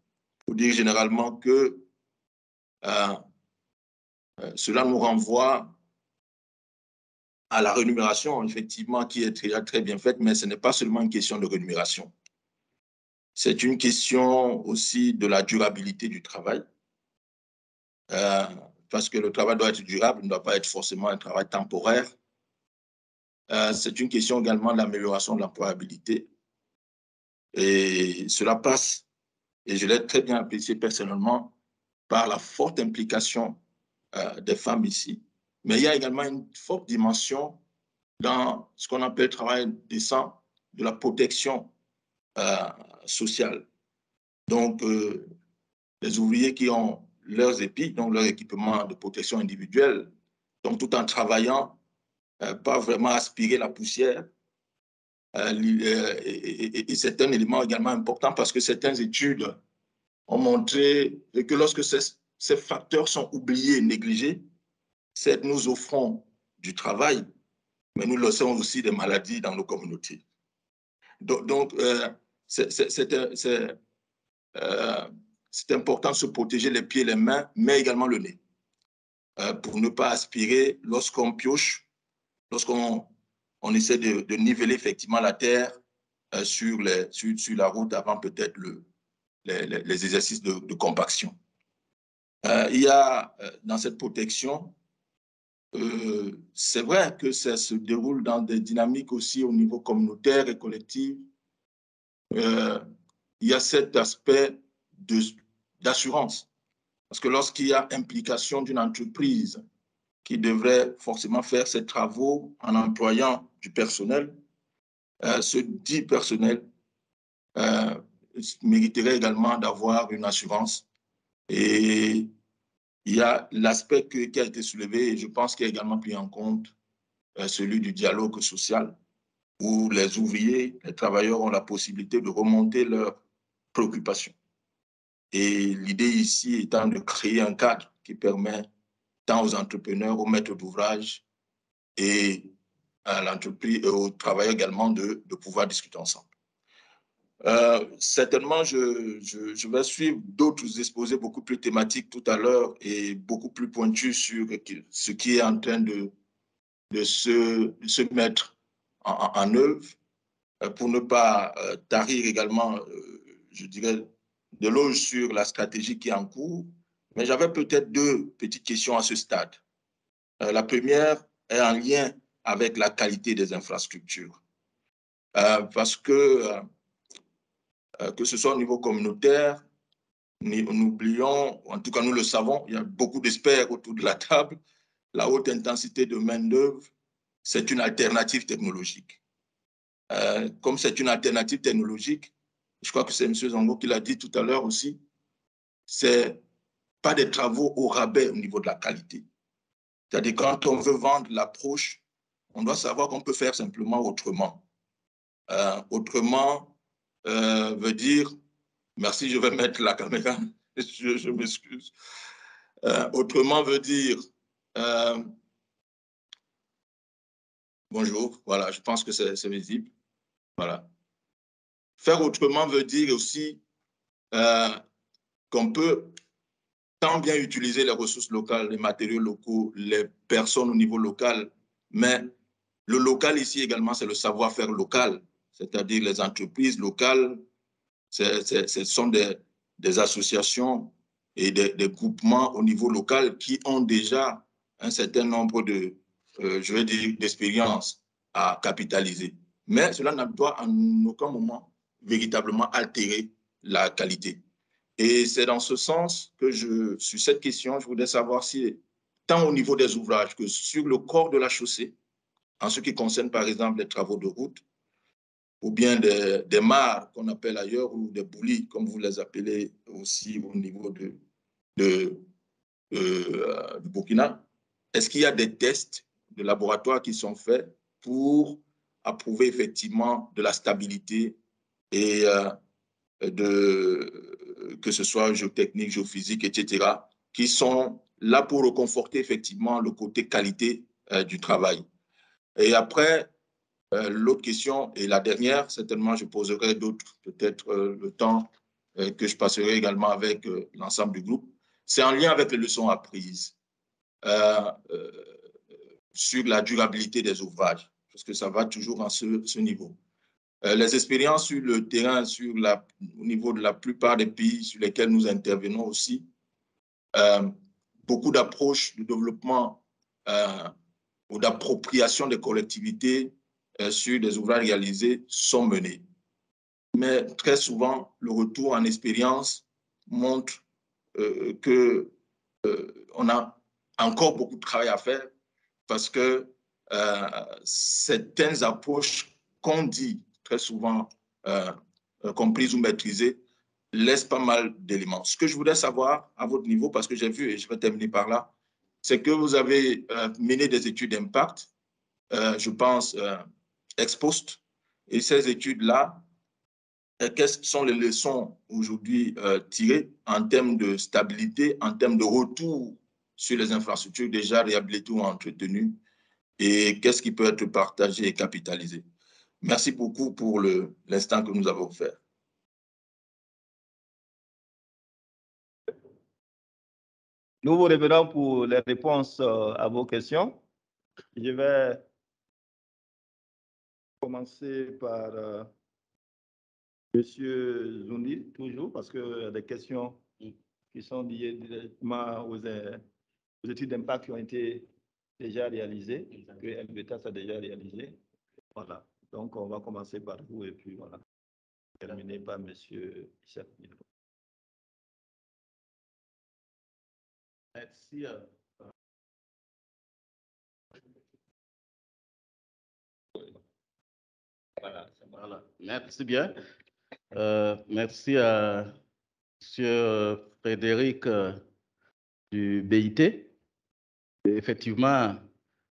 Pour dire généralement que cela nous renvoie à la rémunération, effectivement, qui est déjà très bien faite, mais ce n'est pas seulement une question de rémunération. C'est une question aussi de la durabilité du travail, parce que le travail doit être durable, ne doit pas être forcément un travail temporaire. C'est une question également de l'amélioration de l'employabilité. Et cela passe, et je l'ai très bien apprécié personnellement, par la forte implication des femmes ici. Mais il y a également une forte dimension dans ce qu'on appelle le travail décent, de la protection sociale. Donc, les ouvriers qui ont leurs épis, donc leur équipement de protection individuelle, donc tout en travaillant, pas vraiment aspirer la poussière. Et c'est un élément également important parce que certaines études ont montré que lorsque ces facteurs sont oubliés, négligés, c'est que nous offrons du travail, mais nous laissons aussi des maladies dans nos communautés. Donc c'est important de se protéger les pieds et les mains, mais également le nez, pour ne pas aspirer lorsqu'on pioche, lorsqu'on essaie de niveler effectivement la terre sur la route avant peut-être les exercices de compaction. Il y a dans cette protection, c'est vrai que ça se déroule dans des dynamiques aussi au niveau communautaire et collectif. Il y a cet aspect d'assurance. Parce que lorsqu'il y a implication d'une entreprise qui devrait forcément faire ses travaux en employant du personnel, ce dit personnel mériterait également d'avoir une assurance. Et il y a l'aspect qui a été soulevé, et je pense qu'il y a également pris en compte celui du dialogue social, où les ouvriers, les travailleurs ont la possibilité de remonter leurs préoccupations. Et l'idée ici étant de créer un cadre qui permet tant aux entrepreneurs, aux maîtres d'ouvrage et à l'entreprise et aux travailleurs également de pouvoir discuter ensemble. Certainement, je vais suivre d'autres exposés beaucoup plus thématiques tout à l'heure et beaucoup plus pointus sur ce qui est en train de se mettre en œuvre pour ne pas tarir également, je dirais, de l'éloge sur la stratégie qui est en cours. Mais j'avais peut-être deux petites questions à ce stade. La première est en lien avec la qualité des infrastructures. Parce que ce soit au niveau communautaire, nous oublions, en tout cas nous le savons, il y a beaucoup d'experts autour de la table, la haute intensité de main-d'œuvre, c'est une alternative technologique. Comme c'est une alternative technologique, je crois que c'est M. Zongo qui l'a dit tout à l'heure aussi, c'est pas des travaux au rabais au niveau de la qualité. C'est-à-dire quand on veut vendre l'approche, on doit savoir qu'on peut faire simplement autrement. Autrement veut dire, merci, je vais mettre la caméra, je m'excuse. Autrement veut dire, bonjour, voilà, je pense que c'est visible. Voilà. Faire autrement veut dire aussi qu'on peut tant bien utiliser les ressources locales, les matériaux locaux, les personnes au niveau local, mais le local ici également, c'est le savoir-faire local, c'est-à-dire les entreprises locales, ce sont des associations et des groupements au niveau local qui ont déjà un certain nombre de, je vais dire, d'expériences à capitaliser. Mais cela ne doit en aucun moment véritablement altérer la qualité. Et c'est dans ce sens que sur cette question, je voudrais savoir si, tant au niveau des ouvrages que sur le corps de la chaussée, en ce qui concerne par exemple les travaux de route, ou bien des mares qu'on appelle ailleurs, ou des boulis, comme vous les appelez aussi au niveau du Burkina, est-ce qu'il y a des tests de laboratoire qui sont faits pour approuver effectivement de la stabilité et que ce soit géotechnique, géophysique, etc., qui sont là pour reconforter effectivement le côté qualité du travail. Et après, l'autre question, et la dernière, certainement je poserai d'autres, peut-être le temps que je passerai également avec l'ensemble du groupe, c'est en lien avec les leçons apprises sur la durabilité des ouvrages, parce que ça va toujours à ce niveau. Les expériences sur le terrain, au niveau de la plupart des pays sur lesquels nous intervenons aussi, beaucoup d'approches de développement ou d'appropriation des collectivités sur des ouvrages réalisés sont menées. Mais très souvent, le retour en expérience montre qu'on a encore beaucoup de travail à faire parce que certaines approches qu'on dit très souvent comprises ou maîtrisées laissent pas mal d'éléments. Ce que je voudrais savoir à votre niveau, parce que j'ai vu, et je vais terminer par là, c'est que vous avez mené des études d'impact, je pense ex post, et ces études-là, quelles sont les leçons aujourd'hui tirées en termes de stabilité, en termes de retour sur les infrastructures déjà réhabilitées ou entretenues, et qu'est-ce qui peut être partagé et capitalisé? Merci beaucoup pour l'instant que nous avons offert.
Nous vous revenons pour les réponses à vos questions. Je vais commencer par Monsieur Zoundi, toujours, parce qu'il y a des questions qui sont liées directement aux études d'impact qui ont été déjà réalisées, que LVETAS a déjà réalisées. Voilà. Donc, on va commencer par vous et puis voilà. Terminer par Monsieur Isaac.
Merci. Voilà. Merci bien. Merci à M. Frédéric du BIT. Effectivement,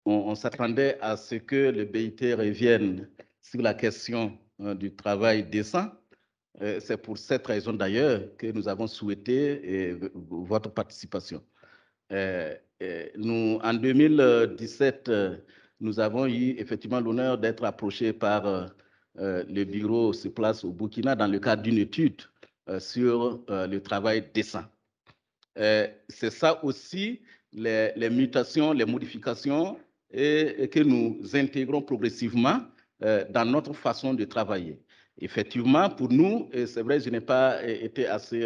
on s'attendait à ce que le BIT revienne sur la question du travail décent. C'est pour cette raison d'ailleurs que nous avons souhaité votre participation. Nous, en 2017, nous avons eu effectivement l'honneur d'être approchés par le bureau sur place au Burkina dans le cadre d'une étude sur le travail décent. C'est ça aussi les mutations, les modifications et que nous intégrons progressivement dans notre façon de travailler. Effectivement, pour nous, c'est vrai, je n'ai pas été assez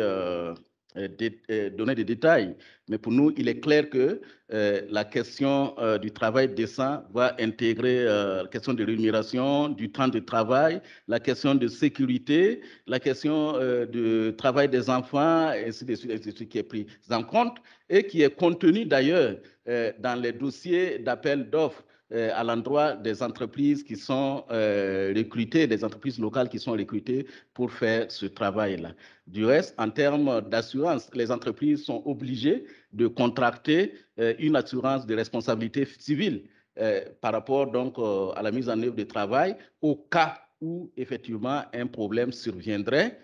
donné des détails, mais pour nous, il est clair que la question du travail décent va intégrer la question de rémunération, du temps de travail, la question de sécurité, la question du travail des enfants, et ainsi de suite, qui est pris en compte et qui est contenu d'ailleurs dans les dossiers d'appel d'offres à l'endroit des entreprises qui sont recrutées, des entreprises locales qui sont recrutées pour faire ce travail-là. Du reste, en termes d'assurance, les entreprises sont obligées de contracter une assurance de responsabilité civile par rapport donc à la mise en œuvre du travail au cas où effectivement un problème surviendrait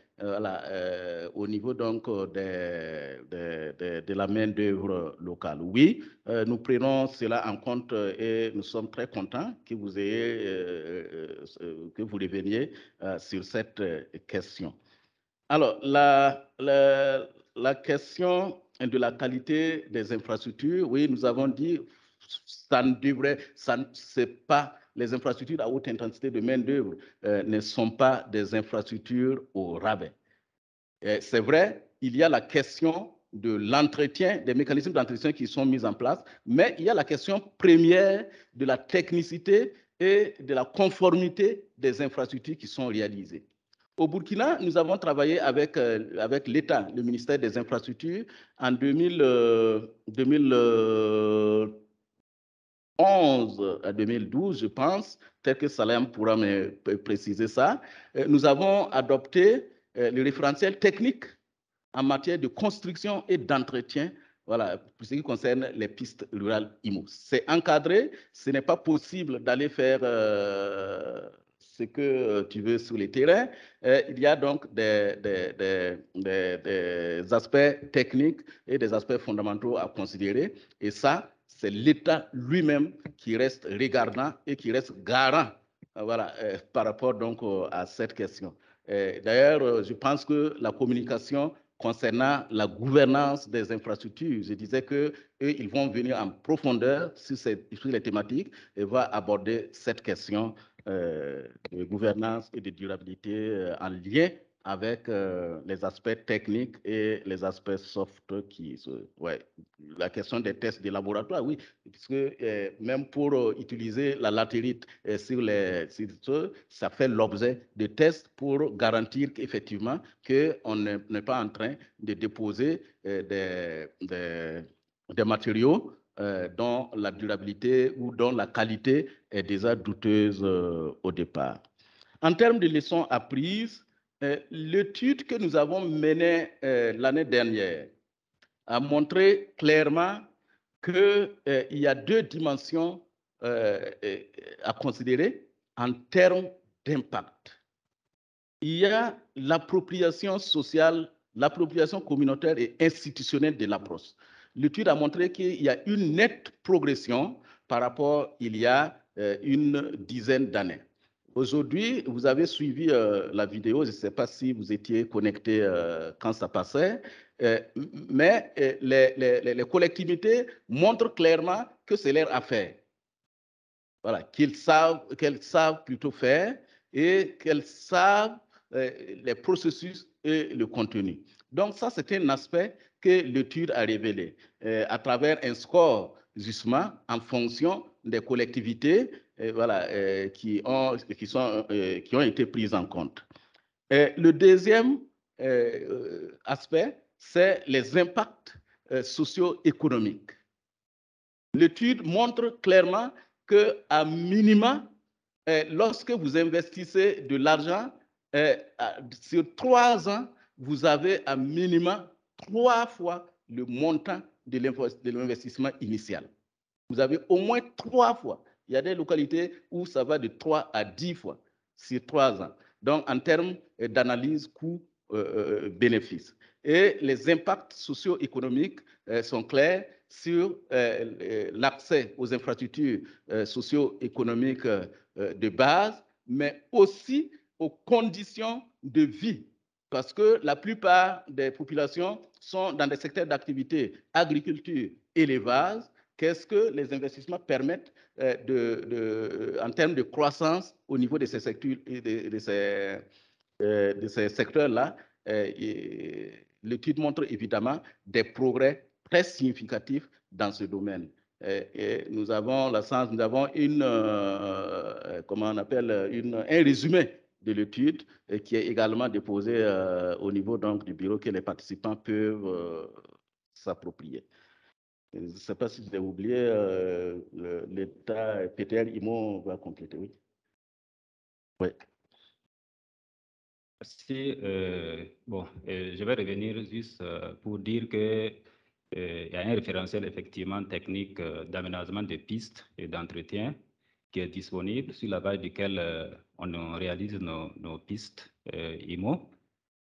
au niveau donc de la main-d'œuvre locale. Oui, nous prenons cela en compte et nous sommes très contents que vous reveniez sur cette question. Alors, la question de la qualité des infrastructures, oui, nous avons dit c'est pas les infrastructures à haute intensité de main-d'œuvre ne sont pas des infrastructures au rabais. C'est vrai, il y a la question de l'entretien, des mécanismes d'entretien qui sont mis en place, mais il y a la question première de la technicité et de la conformité des infrastructures qui sont réalisées. Au Burkina, nous avons travaillé avec l'État, le ministère des Infrastructures, en 2011 à 2012, je pense, tel que Salem pourra me préciser ça. Nous avons adopté le référentiel technique en matière de construction et d'entretien voilà, pour ce qui concerne les pistes rurales IMO. C'est encadré, ce n'est pas possible d'aller faire ce que tu veux sur les terrains. Il y a donc des aspects techniques et des aspects fondamentaux à considérer. Et ça, c'est l'État lui-même qui reste regardant et qui reste garant voilà, par rapport donc à cette question. D'ailleurs, je pense que la communication concernant la gouvernance des infrastructures, je disais qu'eux, ils vont venir en profondeur sur les thématiques et vont aborder cette question de gouvernance et de durabilité en lien avec les aspects techniques et les aspects soft la question des tests de laboratoire, oui, puisque même pour utiliser la latérite sur ça fait l'objet de tests pour garantir qu'effectivement qu'on n'est pas en train de déposer des matériaux dont la durabilité ou dont la qualité est déjà douteuse au départ. En termes de leçons apprises, l'étude que nous avons menée l'année dernière a montré clairement qu'il y a deux dimensions à considérer en termes d'impact. Il y a l'appropriation sociale, l'appropriation communautaire et institutionnelle de l'approche. L'étude a montré qu'il y a une nette progression par rapport à il y a une dizaine d'années. Aujourd'hui, vous avez suivi la vidéo, je ne sais pas si vous étiez connecté quand ça passait, mais les collectivités montrent clairement que c'est leur affaire. Voilà, qu'elles savent plutôt faire et qu'elles savent les processus et le contenu. Donc ça, c'est un aspect que l'étude a révélé à travers un score, justement, en fonction des collectivités voilà, qui ont été prises en compte. Le deuxième aspect, c'est les impacts socio-économiques. L'étude montre clairement qu'à minima, lorsque vous investissez de l'argent, sur 3 ans, vous avez à minima 3 fois le montant de l'investissement initial. Vous avez au moins 3 fois. Il y a des localités où ça va de 3 à 10 fois sur 3 ans. Donc, en termes d'analyse coût-bénéfice. Et les impacts socio-économiques sont clairs sur l'accès aux infrastructures socio-économiques de base, mais aussi aux conditions de vie. Parce que la plupart des populations sont dans des secteurs d'activité, agriculture, élevage. Qu'est-ce que les investissements permettent en termes de croissance au niveau de ces secteurs-là? L'étude montre évidemment des progrès très significatifs dans ce domaine. Et nous avons la chance, nous avons un résumé de l'étude qui est également déposé au niveau donc, du bureau que les participants peuvent s'approprier. Je ne sais pas si vous avez oublié, l'État PTR IMO va compléter, oui. Oui.
Merci. Bon, je vais revenir juste pour dire que il y a un référentiel effectivement technique d'aménagement des pistes et d'entretien qui est disponible, sur la base duquel on réalise nos pistes IMO.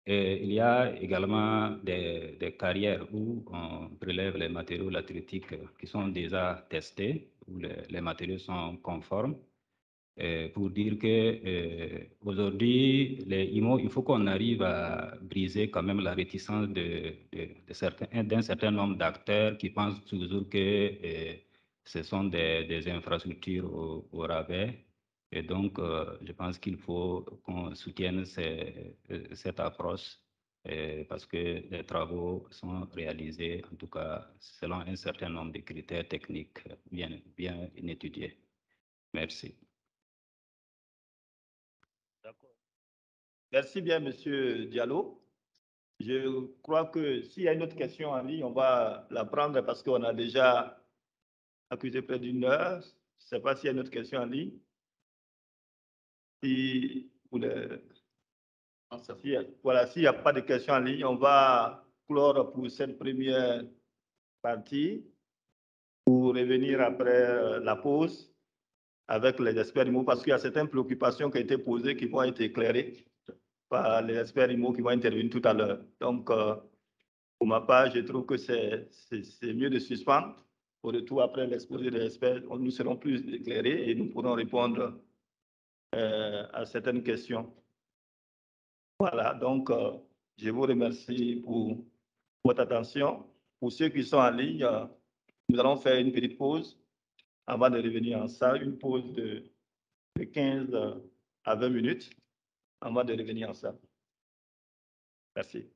Et il y a également des carrières où on prélève les matériaux latéritiques qui sont déjà testés, où les matériaux sont conformes. Pour dire que aujourd'hui, les IMO, il faut qu'on arrive à briser quand même la réticence d'un certain nombre d'acteurs qui pensent toujours que ce sont des infrastructures au rabais. Et donc, je pense qu'il faut qu'on soutienne cette approche parce que les travaux sont réalisés, en tout cas, selon un certain nombre de critères techniques bien étudiés. Merci.
D'accord. Merci bien, Monsieur Diallo. Je crois que s'il y a une autre question en ligne, on va la prendre parce qu'on a déjà accusé près d'1 heure. Je ne sais pas s'il y a une autre question en ligne. Voilà, s'il n'y a pas de questions en ligne, on va clore pour cette première partir pour revenir après la pause avec les experts IMO parce qu'il y a certaines préoccupations qui ont été posées qui vont être éclairées par les experts IMO qui vont intervenir tout à l'heure. Donc, pour ma part, je trouve que c'est mieux de suspendre. Au retour, après l'exposé des experts, nous serons plus éclairés et nous pourrons répondre à certaines questions. Voilà, donc je vous remercie pour votre attention. Pour ceux qui sont en ligne, nous allons faire une petite pause avant de revenir en salle, une pause de 15 à 20 minutes avant de revenir en salle. Merci.